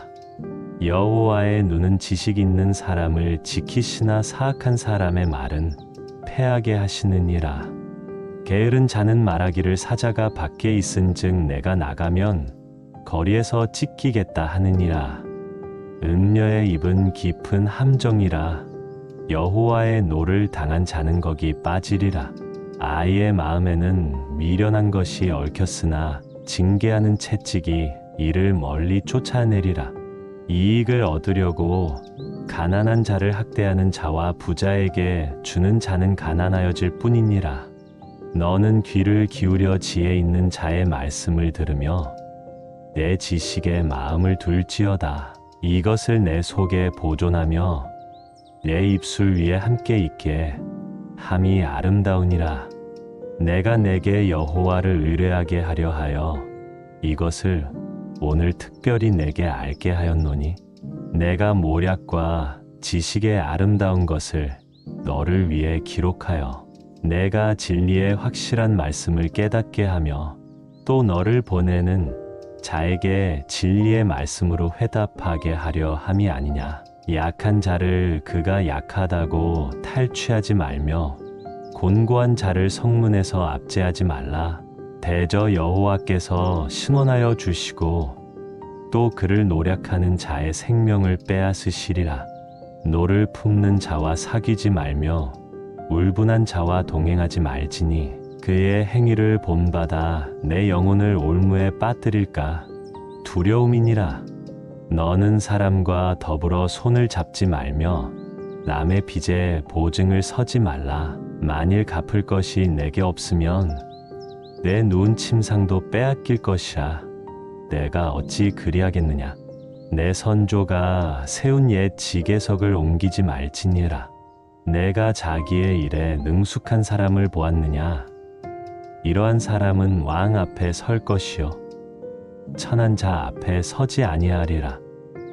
여호와의 눈은 지식 있는 사람을 지키시나 사악한 사람의 말은 패하게 하시느니라. 게으른 자는 말하기를 사자가 밖에 있은즉 내가 나가면 거리에서 찢기겠다 하느니라. 음녀의 입은 깊은 함정이라. 여호와의 노를 당한 자는 거기 빠지리라. 아이의 마음에는 미련한 것이 얽혔으나 징계하는 채찍이 이를 멀리 쫓아내리라. 이익을 얻으려고 가난한 자를 학대하는 자와 부자에게 주는 자는 가난하여질 뿐이니라. 너는 귀를 기울여 지혜 있는 자의 말씀을 들으며 내 지식에 마음을 둘지어다. 이것을 내 속에 보존하며 내 입술 위에 함께 있게 함이 아름다우니라. 내가 내게 여호와를 의뢰하게 하려 하여 이것을 오늘 특별히 내게 알게 하였노니 내가 모략과 지식의 아름다운 것을 너를 위해 기록하여 내가 진리의 확실한 말씀을 깨닫게 하며 또 너를 보내는 자에게 진리의 말씀으로 회답하게 하려 함이 아니냐. 약한 자를 그가 약하다고 탈취하지 말며 곤고한 자를 성문에서 압제하지 말라. 대저 여호와께서 신원하여 주시고 또 그를 노략하는 자의 생명을 빼앗으시리라. 노를 품는 자와 사귀지 말며 울분한 자와 동행하지 말지니 그의 행위를 본받아 내 영혼을 올무에 빠뜨릴까 두려움이니라. 너는 사람과 더불어 손을 잡지 말며 남의 빚에 보증을 서지 말라. 만일 갚을 것이 내게 없으면 내 누운 침상도 빼앗길 것이라. 내가 어찌 그리하겠느냐. 내 선조가 세운 옛 지계석을 옮기지 말지니라. 내가 자기의 일에 능숙한 사람을 보았느냐. 이러한 사람은 왕 앞에 설 것이요 천한 자 앞에 서지 아니하리라.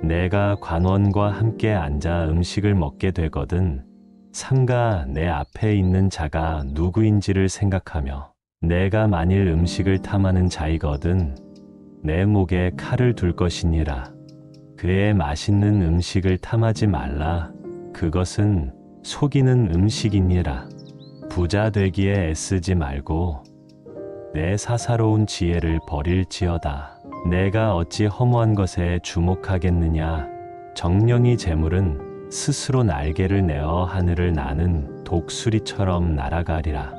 내가 관원과 함께 앉아 음식을 먹게 되거든 삼가 내 앞에 있는 자가 누구인지를 생각하며 내가 만일 음식을 탐하는 자이거든 내 목에 칼을 둘 것이니라. 그의 맛있는 음식을 탐하지 말라. 그것은 속이는 음식이니라. 부자 되기에 애쓰지 말고 내 사사로운 지혜를 버릴지어다. 내가 어찌 허무한 것에 주목하겠느냐. 정령이 재물은 스스로 날개를 내어 하늘을 나는 독수리처럼 날아가리라.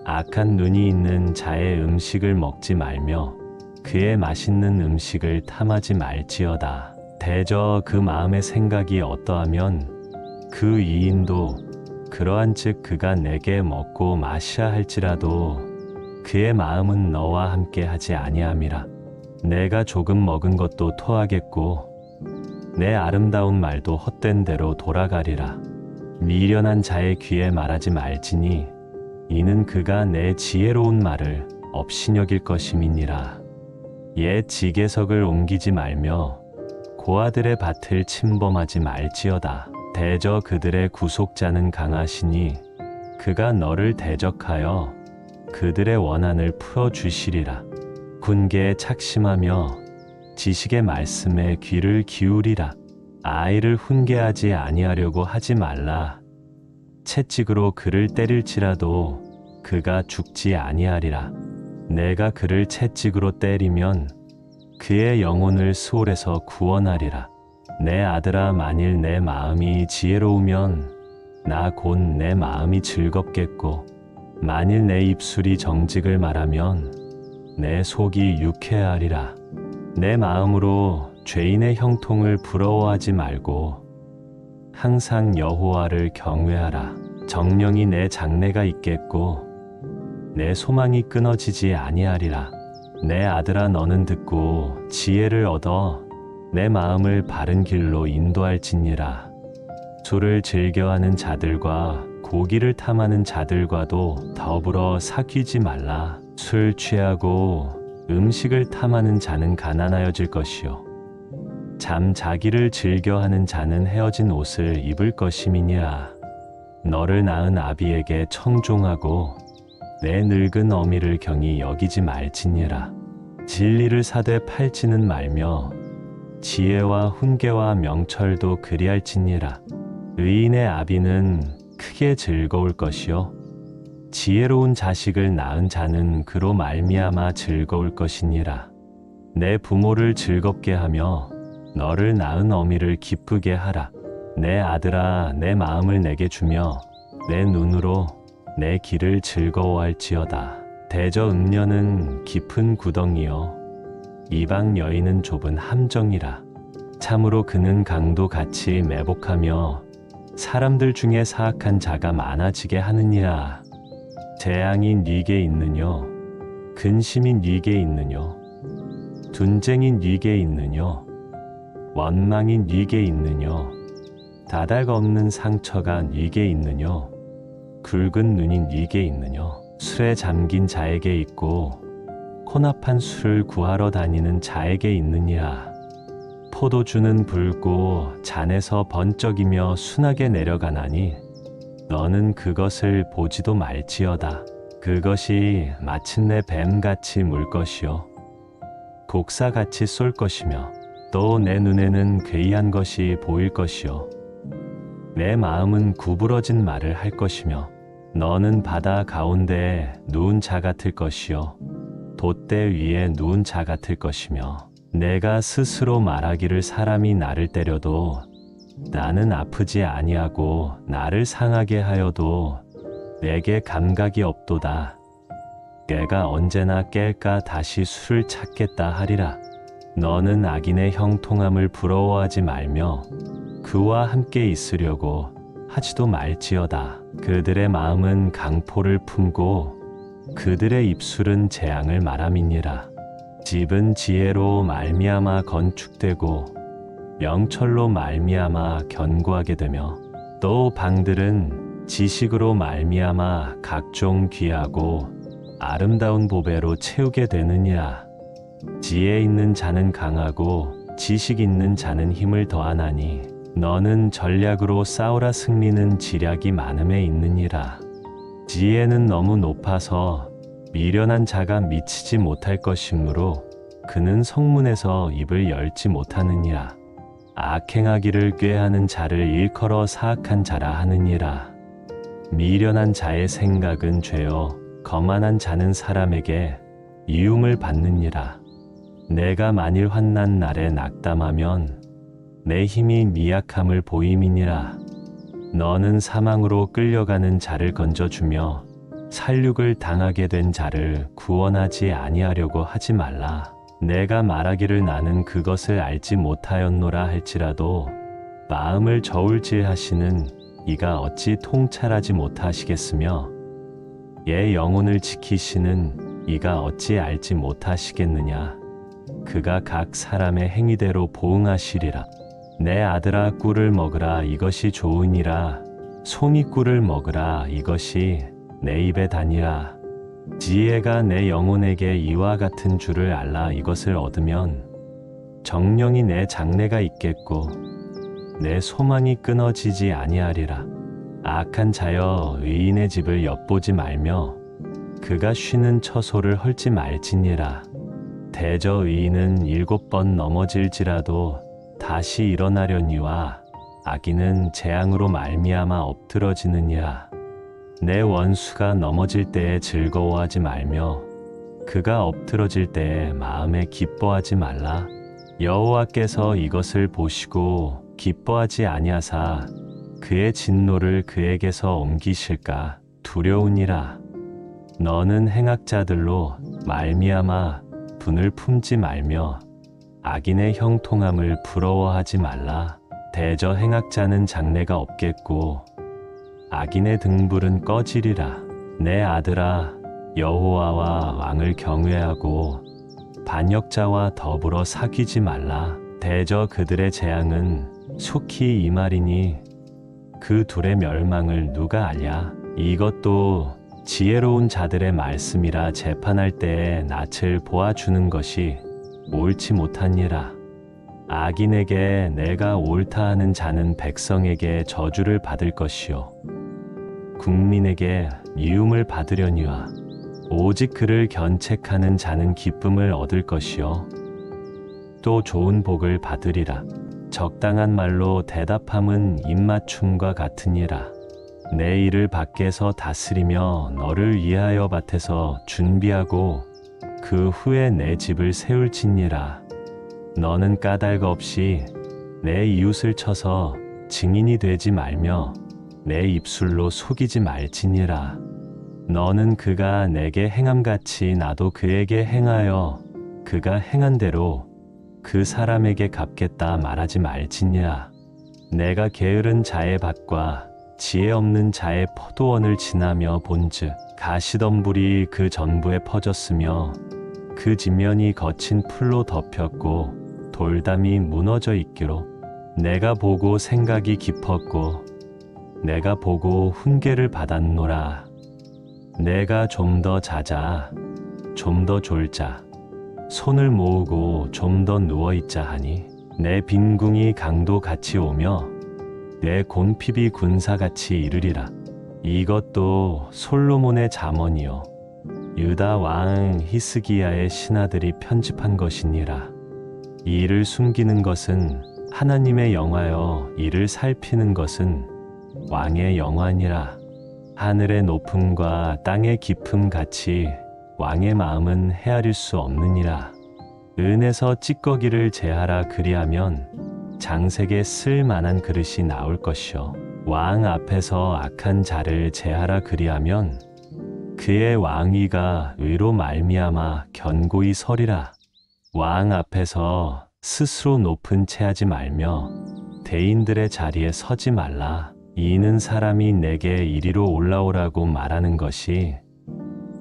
악한 눈이 있는 자의 음식을 먹지 말며 그의 맛있는 음식을 탐하지 말지어다. 대저 그 마음의 생각이 어떠하면 그 이인도 그러한즉 그가 내게 먹고 마시라 할지라도 그의 마음은 너와 함께 하지 아니함이라. 내가 조금 먹은 것도 토하겠고 내 아름다운 말도 헛된 대로 돌아가리라. 미련한 자의 귀에 말하지 말지니 이는 그가 내 지혜로운 말을 업신여길 것임이니라. 옛 지게석을 옮기지 말며 고아들의 밭을 침범하지 말지어다. 대저 그들의 구속자는 강하시니 그가 너를 대적하여 그들의 원한을 풀어주시리라. 군계에 착심하며 지식의 말씀에 귀를 기울이라. 아이를 훈계하지 아니하려고 하지 말라. 채찍으로 그를 때릴지라도 그가 죽지 아니하리라. 내가 그를 채찍으로 때리면 그의 영혼을 수월에서 구원하리라. 내 아들아 만일 내 마음이 지혜로우면 나 곧 내 마음이 즐겁겠고 만일 내 입술이 정직을 말하면 내 속이 유쾌하리라. 내 마음으로 죄인의 형통을 부러워하지 말고 항상 여호와를 경외하라. 정령이 내 장래가 있겠고 내 소망이 끊어지지 아니하리라. 내 아들아 너는 듣고 지혜를 얻어 내 마음을 바른 길로 인도할지니라. 술을 즐겨하는 자들과 고기를 탐하는 자들과도 더불어 사귀지 말라. 술 취하고 음식을 탐하는 자는 가난하여질 것이요 잠자기를 즐겨하는 자는 헤어진 옷을 입을 것임이니라. 너를 낳은 아비에게 청종하고 내 늙은 어미를 경히 여기지 말지니라. 진리를 사되 팔지는 말며 지혜와 훈계와 명철도 그리할지니라. 의인의 아비는 크게 즐거울 것이요 지혜로운 자식을 낳은 자는 그로 말미암아 즐거울 것이니라. 내 부모를 즐겁게 하며 너를 낳은 어미를 기쁘게 하라. 내 아들아 내 마음을 내게 주며 내 눈으로 내 길을 즐거워할지어다. 대저 음녀는 깊은 구덩이요 이방 여인은 좁은 함정이라. 참으로 그는 강도 같이 매복하며 사람들 중에 사악한 자가 많아지게 하느니라. 재앙이 네게 있느뇨 근심이 네게 있느뇨 분쟁이 네게 있느뇨 원망이 네게 있느뇨 다닥 없는 상처가 네게 있느뇨 굵은 눈이 네게 있느뇨 술에 잠긴 자에게 있고 혼합한 술을 구하러 다니는 자에게 있느니라. 포도주는 붉고 잔에서 번쩍이며 순하게 내려가나니 너는 그것을 보지도 말지어다. 그것이 마침내 뱀같이 물 것이요 곡사같이 쏠 것이며 또 내 눈에는 괴이한 것이 보일 것이요 내 마음은 구부러진 말을 할 것이며 너는 바다 가운데에 누운 자 같을 것이요 돛대 위에 누운 자 같을 것이며 내가 스스로 말하기를 사람이 나를 때려도 나는 아프지 아니하고 나를 상하게 하여도 내게 감각이 없도다. 내가 언제나 깰까 다시 술을 찾겠다 하리라. 너는 악인의 형통함을 부러워하지 말며 그와 함께 있으려고 하지도 말지어다. 그들의 마음은 강포를 품고 그들의 입술은 재앙을 말함이니라. 집은 지혜로 말미암아 건축되고 명철로 말미암아 견고하게 되며 또 방들은 지식으로 말미암아 각종 귀하고 아름다운 보배로 채우게 되느니라. 지혜 있는 자는 강하고 지식 있는 자는 힘을 더하나니 너는 전략으로 싸우라. 승리는 지략이 많음에 있느니라. 지혜는 너무 높아서 미련한 자가 미치지 못할 것이므로 그는 성문에서 입을 열지 못하느니라. 악행하기를 꾀하는 자를 일컬어 사악한 자라 하느니라. 미련한 자의 생각은 죄요 거만한 자는 사람에게 이움을 받느니라. 내가 만일 환난 날에 낙담하면 내 힘이 미약함을 보임이니라. 너는 사망으로 끌려가는 자를 건져주며 살육을 당하게 된 자를 구원하지 아니하려고 하지 말라. 내가 말하기를 나는 그것을 알지 못하였노라 할지라도 마음을 저울질하시는 이가 어찌 통찰하지 못하시겠으며 예 영혼을 지키시는 이가 어찌 알지 못하시겠느냐. 그가 각 사람의 행위대로 보응하시리라. 내 아들아 꿀을 먹으라 이것이 좋으니라. 송이 꿀을 먹으라 이것이 내 입에 다니라. 지혜가 내 영혼에게 이와 같은 줄을 알라. 이것을 얻으면 정령이 내 장래가 있겠고 내 소망이 끊어지지 아니하리라. 악한 자여 의인의 집을 엿보지 말며 그가 쉬는 처소를 헐지 말지니라. 대저 의인은 7번 넘어질지라도 다시 일어나려니와 악인은 재앙으로 말미암아 엎드러지느니라. 내 원수가 넘어질 때에 즐거워하지 말며 그가 엎드러질 때에 마음에 기뻐하지 말라. 여호와께서 이것을 보시고 기뻐하지 아니하사 그의 진노를 그에게서 옮기실까 두려우니라. 너는 행악자들로 말미암아 분을 품지 말며 악인의 형통함을 부러워하지 말라. 대저 행악자는 장래가 없겠고 악인의 등불은 꺼지리라. 내 아들아 여호와와 왕을 경외하고 반역자와 더불어 사귀지 말라. 대저 그들의 재앙은 속히 임하리니 그 둘의 멸망을 누가 알랴. 이것도 지혜로운 자들의 말씀이라. 재판할 때에 낯을 보아주는 것이 옳지 못하니라. 악인에게 내가 옳다 하는 자는 백성에게 저주를 받을 것이요 국민에게 미움을 받으려니와 오직 그를 견책하는 자는 기쁨을 얻을 것이요 또 좋은 복을 받으리라. 적당한 말로 대답함은 입맞춤과 같으니라. 내 일을 밖에서 다스리며 너를 위하여 밭에서 준비하고 그 후에 내 집을 세울지니라. 너는 까닭 없이 내 이웃을 쳐서 증인이 되지 말며 내 입술로 속이지 말지니라. 너는 그가 내게 행함같이 나도 그에게 행하여 그가 행한 대로 그 사람에게 갚겠다 말하지 말지니라. 내가 게으른 자의 밭과 지혜 없는 자의 포도원을 지나며 본즉 가시덤불이 그 전부에 퍼졌으며 그 지면이 거친 풀로 덮였고 돌담이 무너져 있기로 내가 보고 생각이 깊었고 내가 보고 훈계를 받았노라. 내가 좀 더 자자 좀 더 졸자 손을 모으고 좀 더 누워있자 하니 내 빈궁이 강도 같이 오며 내 곤핍이 군사같이 이르리라. 이것도 솔로몬의 잠언이요 유다 왕 히스기야의 신하들이 편집한 것이니라. 이를 숨기는 것은 하나님의 영화여 이를 살피는 것은 왕의 영화니라. 하늘의 높음과 땅의 깊음 같이 왕의 마음은 헤아릴 수 없느니라. 은에서 찌꺼기를 제하라. 그리하면 장색에 쓸 만한 그릇이 나올 것이요 왕 앞에서 악한 자를 제하라. 그리하면 그의 왕위가 의로 말미암아 견고히 서리라. 왕 앞에서 스스로 높은 채 하지 말며 대인들의 자리에 서지 말라. 이는 사람이 내게 이리로 올라오라고 말하는 것이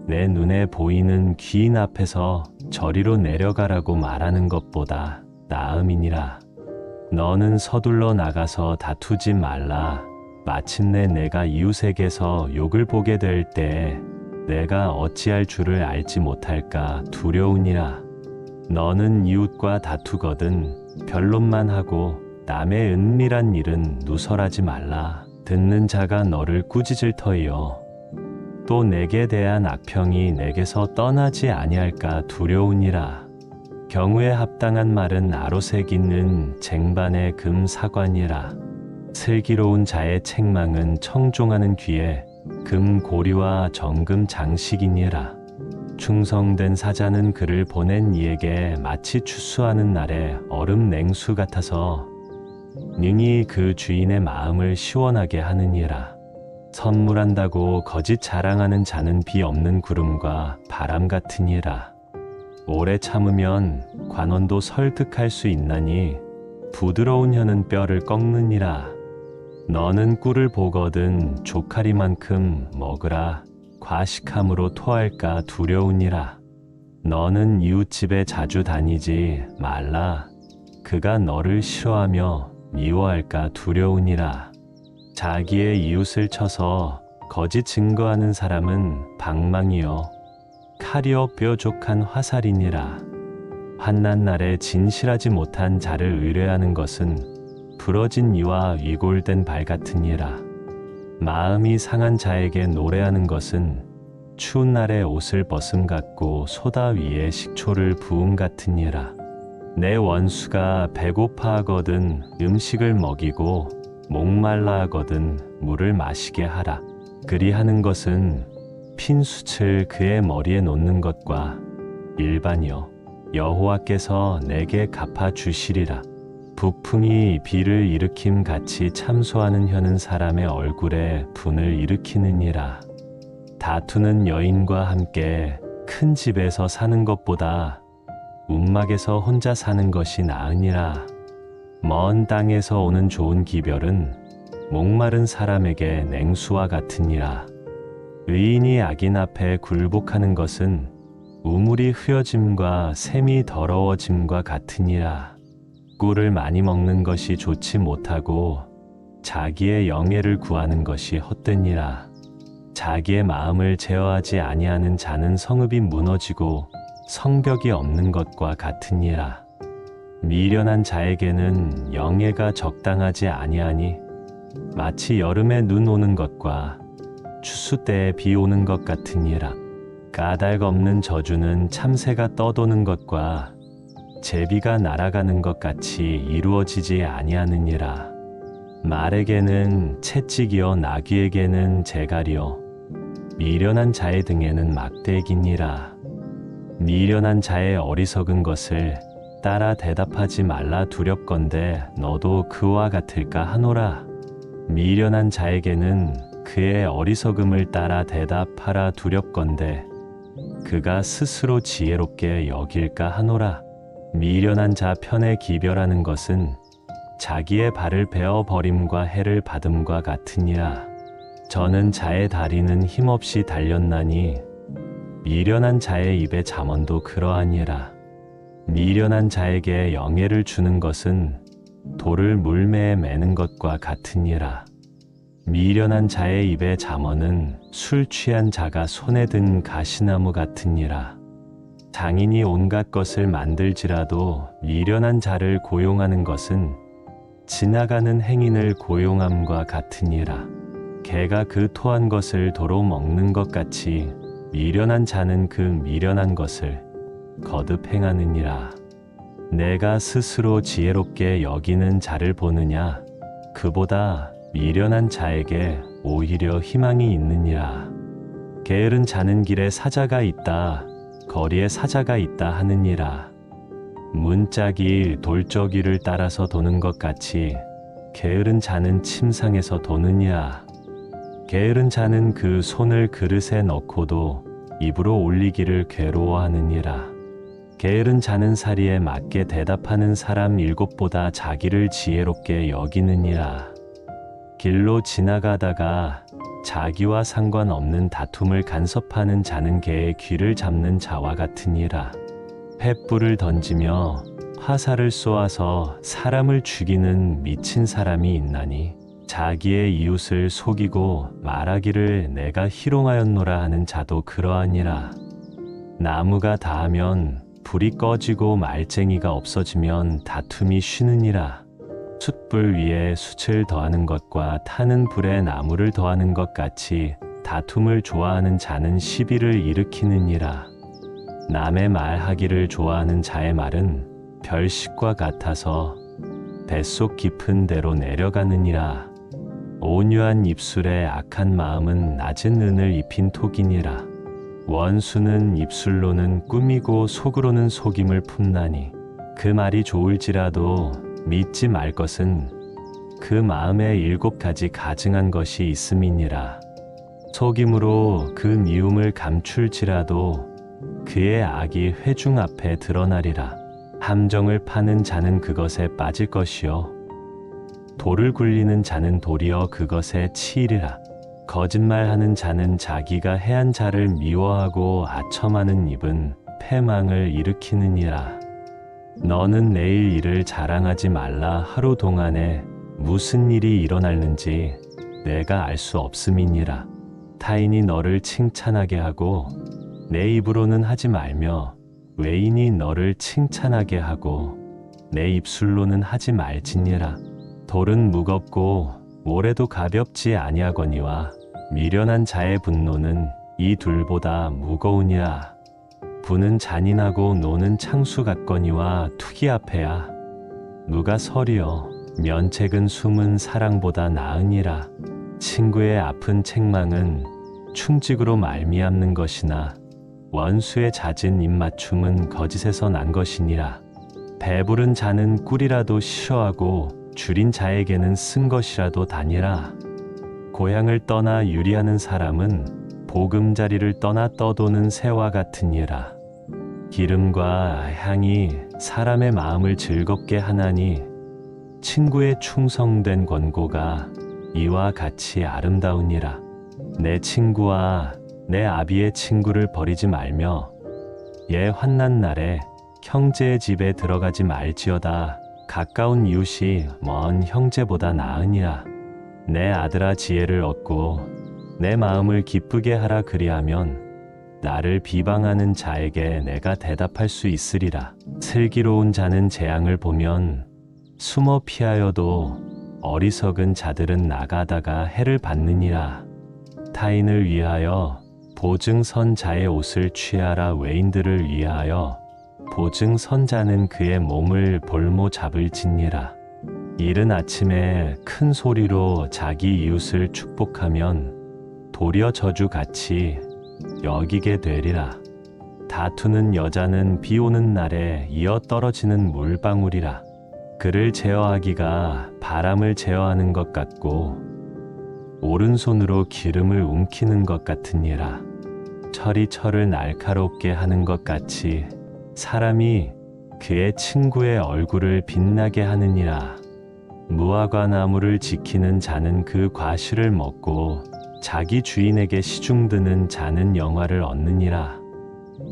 내 눈에 보이는 귀인 앞에서 저리로 내려가라고 말하는 것보다 나음이니라. 너는 서둘러 나가서 다투지 말라. 마침내 내가 이웃에게서 욕을 보게 될 때 내가 어찌할 줄을 알지 못할까 두려우니라. 너는 이웃과 다투거든 변론만 하고 남의 은밀한 일은 누설하지 말라. 듣는 자가 너를 꾸짖을 터이요 또 내게 대한 악평이 내게서 떠나지 아니할까 두려우니라. 경우에 합당한 말은 아로색 있는 쟁반의 금 사관이라. 슬기로운 자의 책망은 청종하는 귀에 금 고리와 정금 장식이니라. 충성된 사자는 그를 보낸 이에게 마치 추수하는 날에 얼음 냉수 같아서 능히 그 주인의 마음을 시원하게 하느니라. 선물한다고 거짓 자랑하는 자는 비 없는 구름과 바람 같으니라. 오래 참으면 관원도 설득할 수 있나니 부드러운 혀는 뼈를 꺾느니라. 너는 꿀을 보거든 조카리만큼 먹으라. 과식함으로 토할까 두려우니라. 너는 이웃집에 자주 다니지 말라. 그가 너를 싫어하며 미워할까 두려우니라. 자기의 이웃을 쳐서 거짓 증거하는 사람은 방망이요 칼이요 뾰족한 화살이니라. 환난 날에 진실하지 못한 자를 의뢰하는 것은 부러진 이와 위골된 발 같으니라. 마음이 상한 자에게 노래하는 것은 추운 날에 옷을 벗음 같고 소다 위에 식초를 부음 같으니라. 내 원수가 배고파하거든 음식을 먹이고 목말라 하거든 물을 마시게 하라. 그리하는 것은 핀 숯을 그의 머리에 놓는 것과 일반이요 여호와께서 내게 갚아 주시리라. 북풍이 비를 일으킴 같이 참소하는 혀는 사람의 얼굴에 분을 일으키느니라. 다투는 여인과 함께 큰 집에서 사는 것보다 움막에서 혼자 사는 것이 나으니라. 먼 땅에서 오는 좋은 기별은 목마른 사람에게 냉수와 같으니라. 의인이 악인 앞에 굴복하는 것은 우물이 흐여짐과 샘이 더러워짐과 같으니라. 꿀을 많이 먹는 것이 좋지 못하고 자기의 영예를 구하는 것이 헛되니라. 자기의 마음을 제어하지 아니하는 자는 성읍이 무너지고 성벽이 없는 것과 같으니라. 미련한 자에게는 영예가 적당하지 아니하니 마치 여름에 눈 오는 것과 추수 때에 비 오는 것 같으니라. 까닭 없는 저주는 참새가 떠도는 것과 제비가 날아가는 것 같이 이루어지지 아니하느니라. 말에게는 채찍이요 나귀에게는 재갈이요 미련한 자의 등에는 막대기니라. 미련한 자의 어리석은 것을 따라 대답하지 말라 두렵건대 너도 그와 같을까 하노라. 미련한 자에게는 그의 어리석음을 따라 대답하라 두렵건대 그가 스스로 지혜롭게 여길까 하노라. 미련한 자 편에 기별하는 것은 자기의 발을 베어 버림과 해를 받음과 같으니라. 저는 자의 다리는 힘없이 달렸나니 미련한 자의 입에 잠언도 그러하니라. 미련한 자에게 영예를 주는 것은 돌을 물매에 매는 것과 같으니라. 미련한 자의 입에 잠언은 술 취한 자가 손에 든 가시나무 같으니라. 장인이 온갖 것을 만들지라도 미련한 자를 고용하는 것은 지나가는 행인을 고용함과 같으니라. 개가 그 토한 것을 도로 먹는 것 같이 미련한 자는 그 미련한 것을 거듭 행하느니라. 내가 스스로 지혜롭게 여기는 자를 보느냐? 그보다 미련한 자에게 오히려 희망이 있느니라. 게으른 자는 길에 사자가 있다, 거리에 사자가 있다 하느니라. 문짝이 돌저귀를 따라서 도는 것 같이 게으른 자는 침상에서 도느니라. 게으른 자는 그 손을 그릇에 넣고도 입으로 올리기를 괴로워하느니라. 게으른 자는 사리에 맞게 대답하는 사람 일곱보다 자기를 지혜롭게 여기느니라. 길로 지나가다가 자기와 상관없는 다툼을 간섭하는 자는 개의 귀를 잡는 자와 같으니라. 횃불을 던지며 화살을 쏘아서 사람을 죽이는 미친 사람이 있나니 자기의 이웃을 속이고 말하기를 내가 희롱하였노라 하는 자도 그러하니라. 나무가 다하면 불이 꺼지고 말쟁이가 없어지면 다툼이 쉬느니라. 숯불 위에 숯을 더하는 것과 타는 불에 나무를 더하는 것 같이 다툼을 좋아하는 자는 시비를 일으키느니라. 남의 말하기를 좋아하는 자의 말은 별식과 같아서 뱃속 깊은 데로 내려가느니라. 온유한 입술에 악한 마음은 낮은 은을 입힌 톡이니라. 원수는 입술로는 꾸미고 속으로는 속임을 품나니 그 말이 좋을지라도 믿지 말 것은 그 마음에 7가지 가증한 것이 있음이니라. 속임으로 그 미움을 감출지라도 그의 악이 회중 앞에 드러나리라. 함정을 파는 자는 그것에 빠질 것이요 돌을 굴리는 자는 도리어 그것에 치이리라. 거짓말하는 자는 자기가 해한 자를 미워하고 아첨하는 입은 패망을 일으키느니라. 너는 내일 일을 자랑하지 말라. 하루 동안에 무슨 일이 일어날는지 내가 알 수 없음이니라. 타인이 너를 칭찬하게 하고 내 입으로는 하지 말며 외인이 너를 칭찬하게 하고 내 입술로는 하지 말지니라. 돌은 무겁고 모래도 가볍지 아니하거니와 미련한 자의 분노는 이 둘보다 무거우니라. 부는 잔인하고 노는 창수 같거니와 투기 앞에야 누가 서리요 면책은 숨은 사랑보다 나으니라. 친구의 아픈 책망은 충직으로 말미암는 것이나 원수의 잦은 입맞춤은 거짓에서 난 것이니라. 배부른 자는 꿀이라도 싫어하고 줄인 자에게는 쓴 것이라도 다니라. 고향을 떠나 유리하는 사람은 보금자리를 떠나 떠도는 새와 같으니라. 기름과 향이 사람의 마음을 즐겁게 하나니 친구의 충성된 권고가 이와 같이 아름다우니라. 내 친구와 내 아비의 친구를 버리지 말며 얘 환난 날에 형제의 집에 들어가지 말지어다. 가까운 이웃이 먼 형제보다 나으니라. 내 아들아 지혜를 얻고 내 마음을 기쁘게 하라. 그리하면 나를 비방하는 자에게 내가 대답할 수 있으리라. 슬기로운 자는 재앙을 보면 숨어 피하여도 어리석은 자들은 나가다가 해를 받느니라. 타인을 위하여 보증 선 자의 옷을 취하라. 외인들을 위하여 보증 선 자는 그의 몸을 볼모 잡을지니라. 이른 아침에 큰 소리로 자기 이웃을 축복하면 도리어 저주같이 여기게 되리라. 다투는 여자는 비 오는 날에 이어 떨어지는 물방울이라. 그를 제어하기가 바람을 제어하는 것 같고 오른손으로 기름을 움키는 것 같으니라. 철이 철을 날카롭게 하는 것 같이 사람이 그의 친구의 얼굴을 빛나게 하느니라. 무화과 나무를 지키는 자는 그 과실을 먹고 자기 주인에게 시중드는 자는 영화를 얻느니라.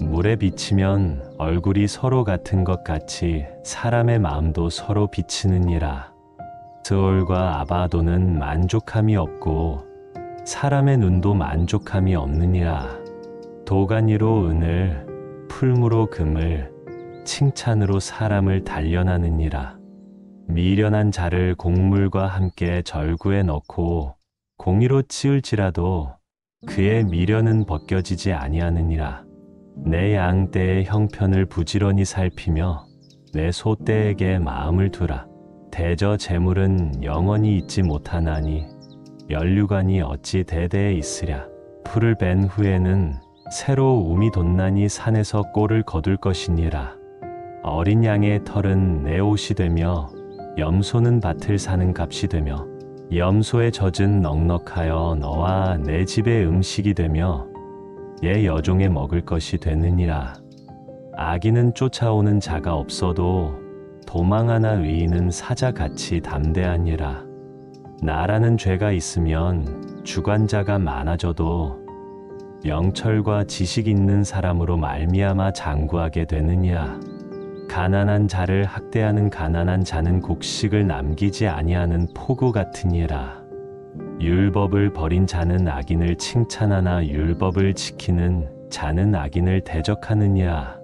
물에 비치면 얼굴이 서로 같은 것 같이 사람의 마음도 서로 비치느니라. 스올과 아바도는 만족함이 없고 사람의 눈도 만족함이 없느니라. 도가니로 은을, 풀무로 금을, 칭찬으로 사람을 단련하느니라. 미련한 자를 곡물과 함께 절구에 넣고 공의로 찌을지라도 그의 미련은 벗겨지지 아니하느니라. 내 양떼의 형편을 부지런히 살피며 내 소떼에게 마음을 두라. 대저 재물은 영원히 있지 못하나니 연류관이 어찌 대대에 있으랴. 풀을 벤 후에는 새로 움이 돋나니 산에서 꼴을 거둘 것이니라. 어린 양의 털은 내 옷이 되며 염소는 밭을 사는 값이 되며 염소의 젖은 넉넉하여 너와 내 집의 음식이 되며 얘 여종의 먹을 것이 되느니라. 악인은 쫓아오는 자가 없어도 도망하나 의인은 사자같이 담대하니라. 나라는 죄가 있으면 주관자가 많아져도 명철과 지식 있는 사람으로 말미암아 장구하게 되느니라. 가난한 자를 학대하는 가난한 자는 곡식을 남기지 아니하는 폭우 같으니라. 율법을 버린 자는 악인을 칭찬하나 율법을 지키는 자는 악인을 대적하느니라.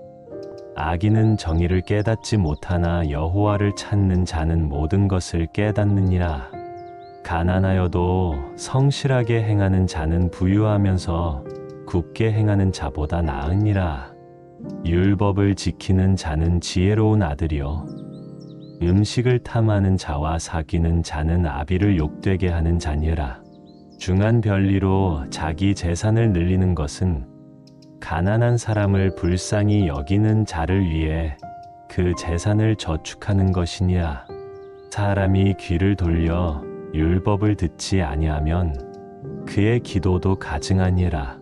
악인은 정의를 깨닫지 못하나 여호와를 찾는 자는 모든 것을 깨닫느니라. 가난하여도 성실하게 행하는 자는 부유하면서 굽게 행하는 자보다 나으니라. 율법을 지키는 자는 지혜로운 아들이요 음식을 탐하는 자와 사귀는 자는 아비를 욕되게 하는 자니라. 중한 별리로 자기 재산을 늘리는 것은 가난한 사람을 불쌍히 여기는 자를 위해 그 재산을 저축하는 것이니라. 사람이 귀를 돌려 율법을 듣지 아니하면 그의 기도도 가증하니라.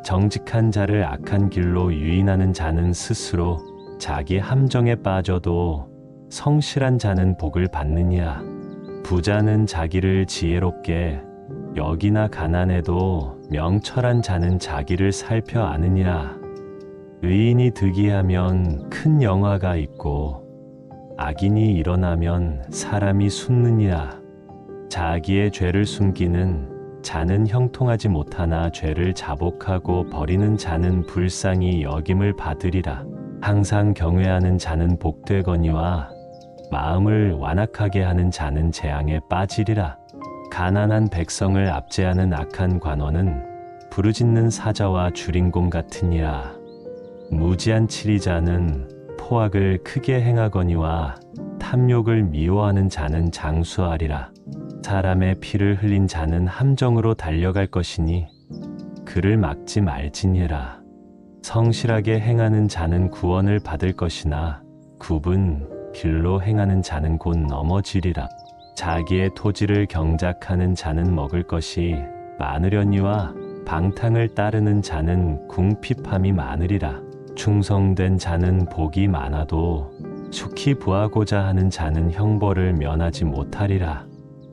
정직한 자를 악한 길로 유인하는 자는 스스로 자기 함정에 빠져도 성실한 자는 복을 받느니라. 부자는 자기를 지혜롭게 여기나 가난해도 명철한 자는 자기를 살펴 아느니라. 의인이 득이하면 큰 영화가 있고 악인이 일어나면 사람이 숨느니라. 자기의 죄를 숨기는 자는 형통하지 못하나 죄를 자복하고 버리는 자는 불쌍히 여김을 받으리라. 항상 경외하는 자는 복되거니와 마음을 완악하게 하는 자는 재앙에 빠지리라. 가난한 백성을 압제하는 악한 관원은 부르짖는 사자와 주린곰 같으니라. 무지한 치리자는 포악을 크게 행하거니와 탐욕을 미워하는 자는 장수하리라. 사람의 피를 흘린 자는 함정으로 달려갈 것이니 그를 막지 말지니라. 성실하게 행하는 자는 구원을 받을 것이나 굽은 길로 행하는 자는 곧 넘어지리라. 자기의 토지를 경작하는 자는 먹을 것이 많으려니와 방탕을 따르는 자는 궁핍함이 많으리라. 충성된 자는 복이 많아도 속히 부하고자 하는 자는 형벌을 면하지 못하리라.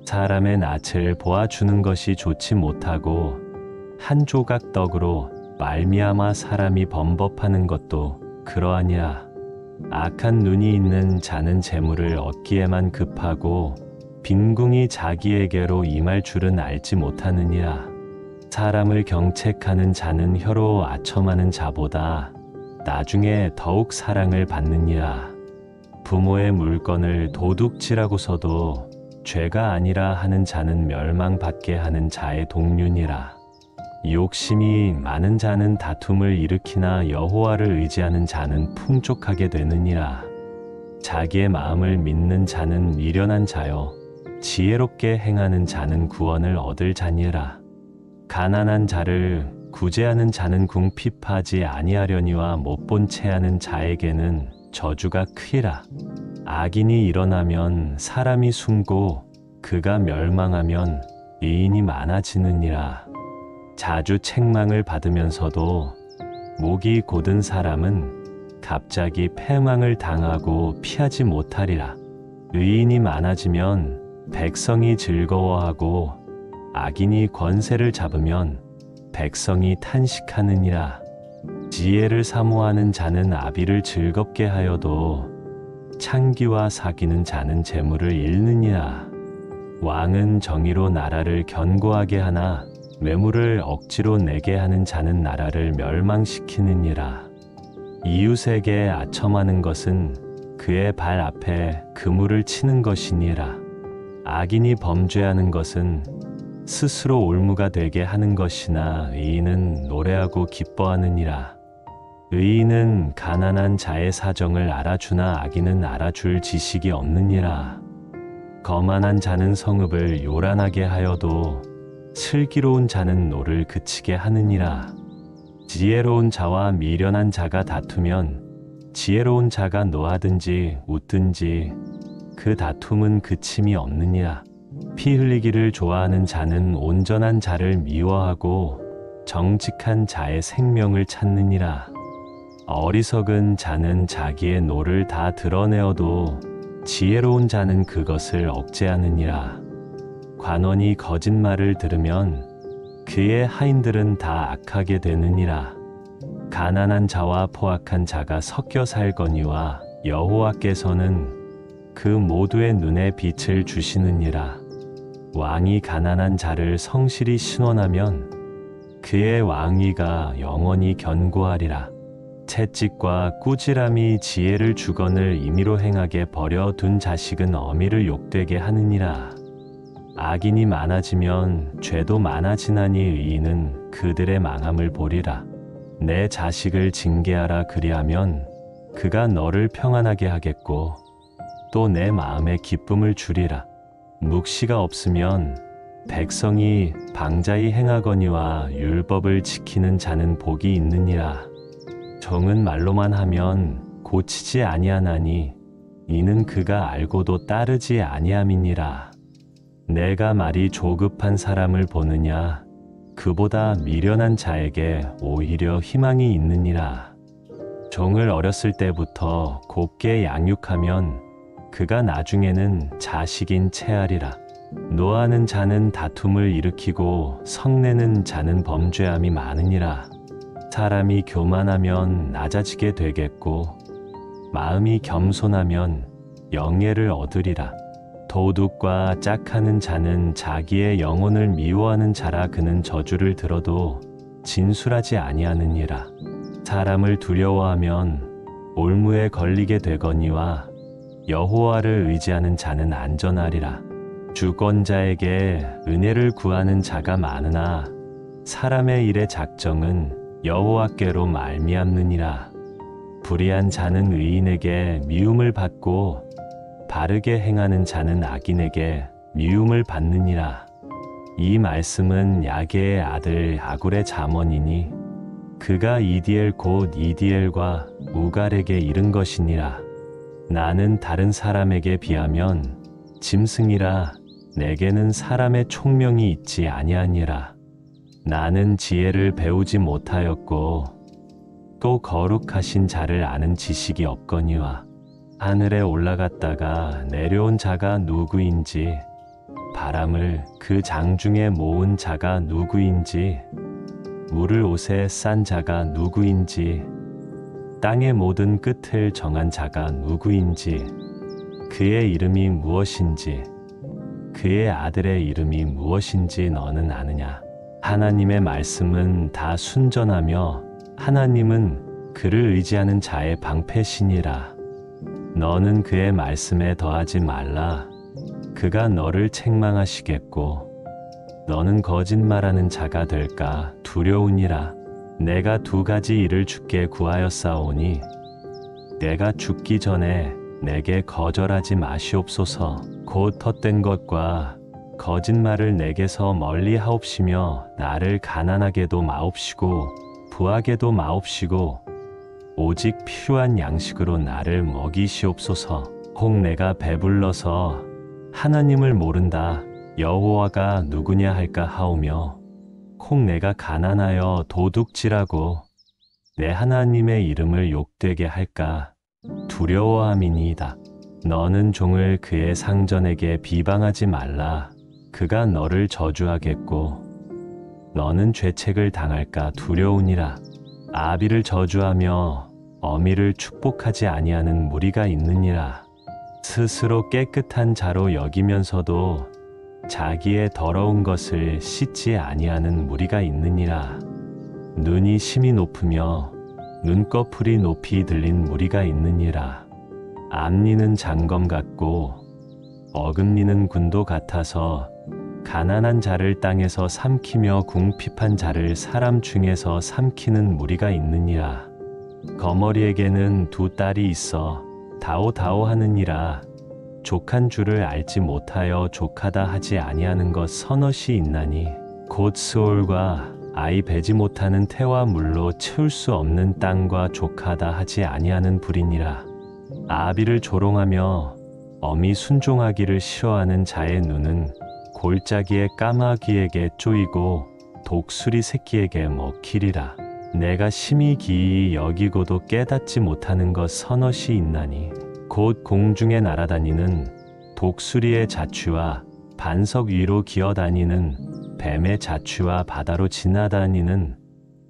사람의 낯을 보아주는 것이 좋지 못하고 한 조각 떡으로 말미암아 사람이 범법하는 것도 그러하니라. 악한 눈이 있는 자는 재물을 얻기에만 급하고 빈궁이 자기에게로 임할 줄은 알지 못하느니라. 사람을 경책하는 자는 혀로 아첨하는 자보다 나중에 더욱 사랑을 받느니라. 부모의 물건을 도둑질하고서도 죄가 아니라 하는 자는 멸망받게 하는 자의 동륜이라. 욕심이 많은 자는 다툼을 일으키나 여호와를 의지하는 자는 풍족하게 되느니라. 자기의 마음을 믿는 자는 미련한 자요 지혜롭게 행하는 자는 구원을 얻을 자니라. 가난한 자를 구제하는 자는 궁핍하지 아니하려니와 못본 채하는 자에게는 저주가 크리라. 악인이 일어나면 사람이 숨고 그가 멸망하면 의인이 많아지느니라. 자주 책망을 받으면서도 목이 곧은 사람은 갑자기 패망을 당하고 피하지 못하리라. 의인이 많아지면 백성이 즐거워하고 악인이 권세를 잡으면 백성이 탄식하느니라. 지혜를 사모하는 자는 아비를 즐겁게 하여도 창기와 사귀는 자는 재물을 잃느니라. 왕은 정의로 나라를 견고하게 하나 뇌물을 억지로 내게 하는 자는 나라를 멸망시키느니라. 이웃에게 아첨하는 것은 그의 발 앞에 그물을 치는 것이니라. 악인이 범죄하는 것은 스스로 올무가 되게 하는 것이나 의인은 노래하고 기뻐하느니라. 의인은 가난한 자의 사정을 알아주나 악인은 알아줄 지식이 없느니라. 거만한 자는 성읍을 요란하게 하여도 슬기로운 자는 노를 그치게 하느니라. 지혜로운 자와 미련한 자가 다투면 지혜로운 자가 노하든지 웃든지 그 다툼은 그침이 없느니라. 피 흘리기를 좋아하는 자는 온전한 자를 미워하고 정직한 자의 생명을 찾느니라. 어리석은 자는 자기의 노를 다 드러내어도 지혜로운 자는 그것을 억제하느니라. 관원이 거짓말을 들으면 그의 하인들은 다 악하게 되느니라. 가난한 자와 포악한 자가 섞여 살거니와 여호와께서는 그 모두의 눈에 빛을 주시느니라. 왕이 가난한 자를 성실히 신원하면 그의 왕위가 영원히 견고하리라. 채찍과 꾸지람이 지혜를 주거늘 임의로 행하게 버려둔 자식은 어미를 욕되게 하느니라. 악인이 많아지면 죄도 많아지나니 의인은 그들의 망함을 보리라. 내 자식을 징계하라. 그리하면 그가 너를 평안하게 하겠고 또 내 마음에 기쁨을 주리라. 묵시가 없으면 백성이 방자히 행하거니와 율법을 지키는 자는 복이 있느니라. 종은 말로만 하면 고치지 아니하나니 이는 그가 알고도 따르지 아니함이니라. 내가 말이 조급한 사람을 보느냐? 그보다 미련한 자에게 오히려 희망이 있느니라. 종을 어렸을 때부터 곱게 양육하면 그가 나중에는 자식인 채하리라. 노하는 자는 다툼을 일으키고 성내는 자는 범죄함이 많으니라. 사람이 교만하면 낮아지게 되겠고 마음이 겸손하면 영예를 얻으리라. 도둑과 짝하는 자는 자기의 영혼을 미워하는 자라. 그는 저주를 들어도 진술하지 아니하느니라. 사람을 두려워하면 올무에 걸리게 되거니와 여호와를 의지하는 자는 안전하리라. 주권자에게 은혜를 구하는 자가 많으나 사람의 일의 작정은 여호와께로 말미암느니라. 불의한 자는 의인에게 미움을 받고 바르게 행하는 자는 악인에게 미움을 받느니라. 이 말씀은 야게의 아들 아굴의 잠언이니 그가 이디엘 곧 이디엘과 우갈에게 이른 것이니라. 나는 다른 사람에게 비하면 짐승이라. 내게는 사람의 총명이 있지 아니하니라. 나는 지혜를 배우지 못하였고 또 거룩하신 자를 아는 지식이 없거니와 하늘에 올라갔다가 내려온 자가 누구인지 바람을 그 장중에 모은 자가 누구인지 물을 옷에 싼 자가 누구인지 땅의 모든 끝을 정한 자가 누구인지 그의 이름이 무엇인지 그의 아들의 이름이 무엇인지 너는 아느냐? 하나님의 말씀은 다 순전하며 하나님은 그를 의지하는 자의 방패시니라. 너는 그의 말씀에 더하지 말라. 그가 너를 책망하시겠고 너는 거짓말하는 자가 될까 두려우니라. 내가 두 가지 일을 주께 구하였사오니 내가 죽기 전에 내게 거절하지 마시옵소서. 곧 헛된 것과 거짓말을 내게서 멀리 하옵시며 나를 가난하게도 마옵시고 부하게도 마옵시고 오직 필요한 양식으로 나를 먹이시옵소서. 혹 내가 배불러서 하나님을 모른다 여호와가 누구냐 할까 하오며 혹 내가 가난하여 도둑질하고 내 하나님의 이름을 욕되게 할까 두려워함이니이다. 너는 종을 그의 상전에게 비방하지 말라. 그가 너를 저주하겠고 너는 죄책을 당할까 두려우니라. 아비를 저주하며 어미를 축복하지 아니하는 무리가 있느니라. 스스로 깨끗한 자로 여기면서도 자기의 더러운 것을 씻지 아니하는 무리가 있느니라. 눈이 심히 높으며 눈꺼풀이 높이 들린 무리가 있느니라. 앞니는 장검 같고 어금니는 군도 같아서 가난한 자를 땅에서 삼키며 궁핍한 자를 사람 중에서 삼키는 무리가 있느니라. 거머리에게는 두 딸이 있어 다오다오 하느니라. 족한 줄을 알지 못하여 족하다 하지 아니하는 것 서넛이 있나니 곧 스올과 아이 배지 못하는 태와 물로 채울 수 없는 땅과 족하다 하지 아니하는 불이니라. 아비를 조롱하며 어미 순종하기를 싫어하는 자의 눈은 골짜기의 까마귀에게 쪼이고 독수리 새끼에게 먹히리라. 내가 심히 기이 여기고도 깨닫지 못하는 것 서넛이 있나니 곧 공중에 날아다니는 독수리의 자취와 반석 위로 기어다니는 뱀의 자취와 바다로 지나다니는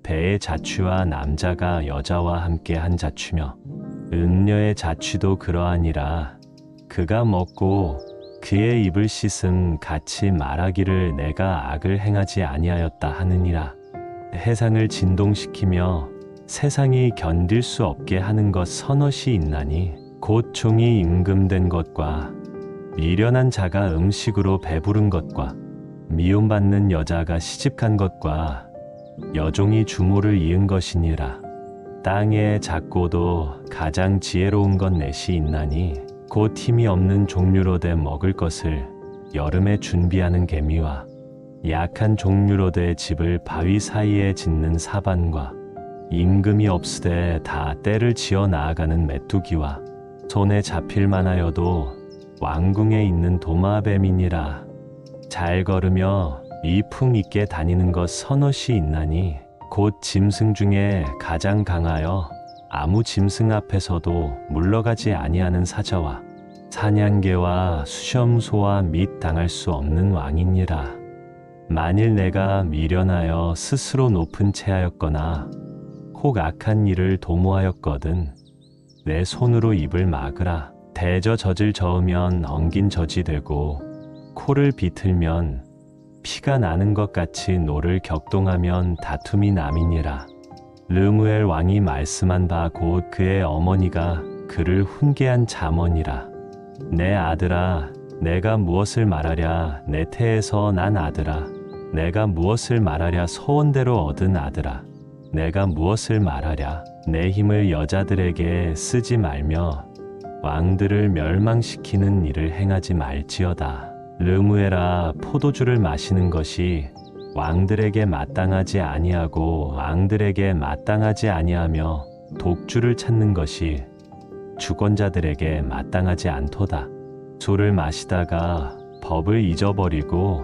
배의 자취와 남자가 여자와 함께 한 자취며 음녀의 자취도 그러하니라. 그가 먹고 그의 입을 씻음 같이 말하기를 내가 악을 행하지 아니하였다 하느니라. 해상을 진동시키며 세상이 견딜 수 없게 하는 것 서너시 있나니 곧 종이 임금된 것과 미련한 자가 음식으로 배부른 것과 미움받는 여자가 시집간 것과 여종이 주모를 이은 것이니라. 땅에 작고도 가장 지혜로운 것 넷이 있나니 곧 힘이 없는 종류로 돼 먹을 것을 여름에 준비하는 개미와 약한 종류로 돼 집을 바위 사이에 짓는 사반과 임금이 없으되 다 때를 지어 나아가는 메뚜기와 손에 잡힐 만하여도 왕궁에 있는 도마뱀이니라. 잘 걸으며 미풍 있게 다니는 것 서너시 있나니 곧 짐승 중에 가장 강하여 아무 짐승 앞에서도 물러가지 아니하는 사자와 사냥개와 수염소와 및 당할 수 없는 왕이니라. 만일 내가 미련하여 스스로 높은 채하였거나 혹 악한 일을 도모하였거든 내 손으로 입을 막으라. 대저 젖을 저으면 엉긴 젖이 되고 코를 비틀면 피가 나는 것 같이 노를 격동하면 다툼이 남이니라. 르무엘 왕이 말씀한 바 곧 그의 어머니가 그를 훈계한 잠언이라. 내 아들아, 내가 무엇을 말하랴. 내 태에서 난 아들아, 내가 무엇을 말하랴. 소원대로 얻은 아들아, 내가 무엇을 말하랴. 내 힘을 여자들에게 쓰지 말며 왕들을 멸망시키는 일을 행하지 말지어다. 르무엘아, 포도주를 마시는 것이 왕들에게 마땅하지 아니하고 왕들에게 마땅하지 아니하며 독주를 찾는 것이 주권자들에게 마땅하지 않도다. 술을 마시다가 법을 잊어버리고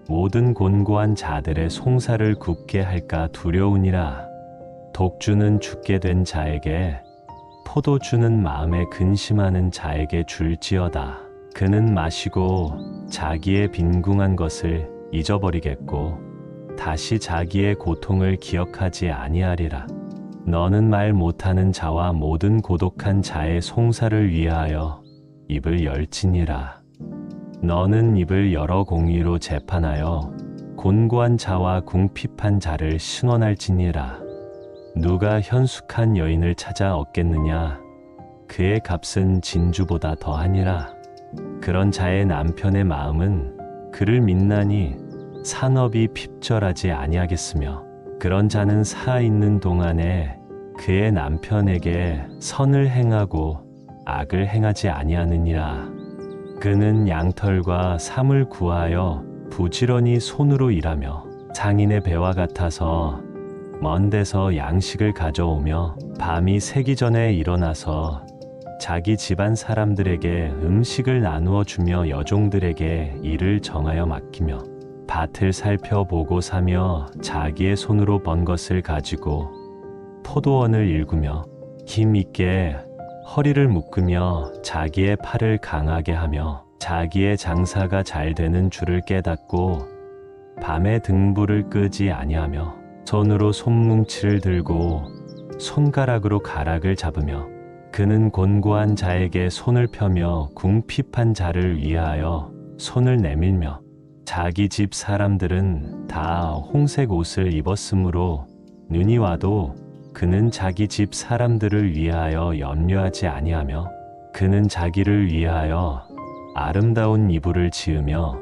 모든 곤고한 자들의 송사를 굽게 할까 두려우니라. 독주는 죽게 된 자에게, 포도주는 마음에 근심하는 자에게 줄지어다. 그는 마시고 자기의 빈궁한 것을 잊어버리겠고 다시 자기의 고통을 기억하지 아니하리라. 너는 말 못하는 자와 모든 고독한 자의 송사를 위하여 입을 열지니라. 너는 입을 열어 공의로 재판하여 곤고한 자와 궁핍한 자를 신원할지니라. 누가 현숙한 여인을 찾아 얻겠느냐? 그의 값은 진주보다 더하니라. 그런 자의 남편의 마음은 그를 믿나니 산업이 핍절하지 아니하겠으며 그런 자는 살아있는 동안에 그의 남편에게 선을 행하고 악을 행하지 아니하느니라. 그는 양털과 삼을 구하여 부지런히 손으로 일하며 장인의 배와 같아서 먼 데서 양식을 가져오며 밤이 새기 전에 일어나서 자기 집안 사람들에게 음식을 나누어 주며 여종들에게 일을 정하여 맡기며 밭을 살펴보고 사며 자기의 손으로 번 것을 가지고 포도원을 일구며 힘 있게 허리를 묶으며 자기의 팔을 강하게 하며 자기의 장사가 잘 되는 줄을 깨닫고 밤에 등불을 끄지 아니하며 손으로 손뭉치를 들고 손가락으로 가락을 잡으며 그는 곤고한 자에게 손을 펴며 궁핍한 자를 위하여 손을 내밀며 자기 집 사람들은 다 홍색 옷을 입었으므로 눈이 와도 그는 자기 집 사람들을 위하여 염려하지 아니하며 그는 자기를 위하여 아름다운 이불을 지으며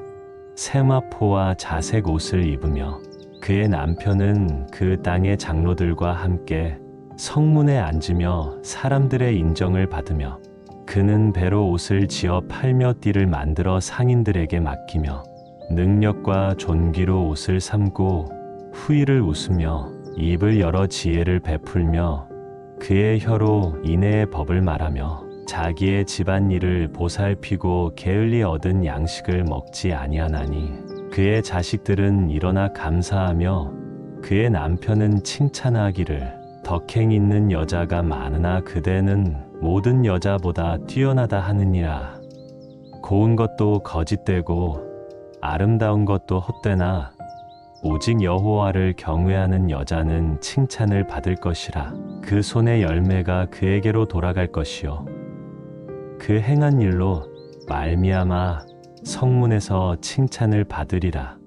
세마포와 자색 옷을 입으며 그의 남편은 그 땅의 장로들과 함께 성문에 앉으며 사람들의 인정을 받으며 그는 배로 옷을 지어 팔며 띠를 만들어 상인들에게 맡기며 능력과 존귀로 옷을 삼고 후일을 웃으며 입을 열어 지혜를 베풀며 그의 혀로 인애의 법을 말하며 자기의 집안일을 보살피고 게을리 얻은 양식을 먹지 아니하나니 그의 자식들은 일어나 감사하며 그의 남편은 칭찬하기를 덕행 있는 여자가 많으나 그대는 모든 여자보다 뛰어나다 하느니라. 고운 것도 거짓되고 아름다운 것도 헛되나 오직 여호와를 경외하는 여자는 칭찬을 받을 것이라. 그 손의 열매가 그에게로 돌아갈 것이요 그 행한 일로 말미암아 성문에서 칭찬을 받으리라.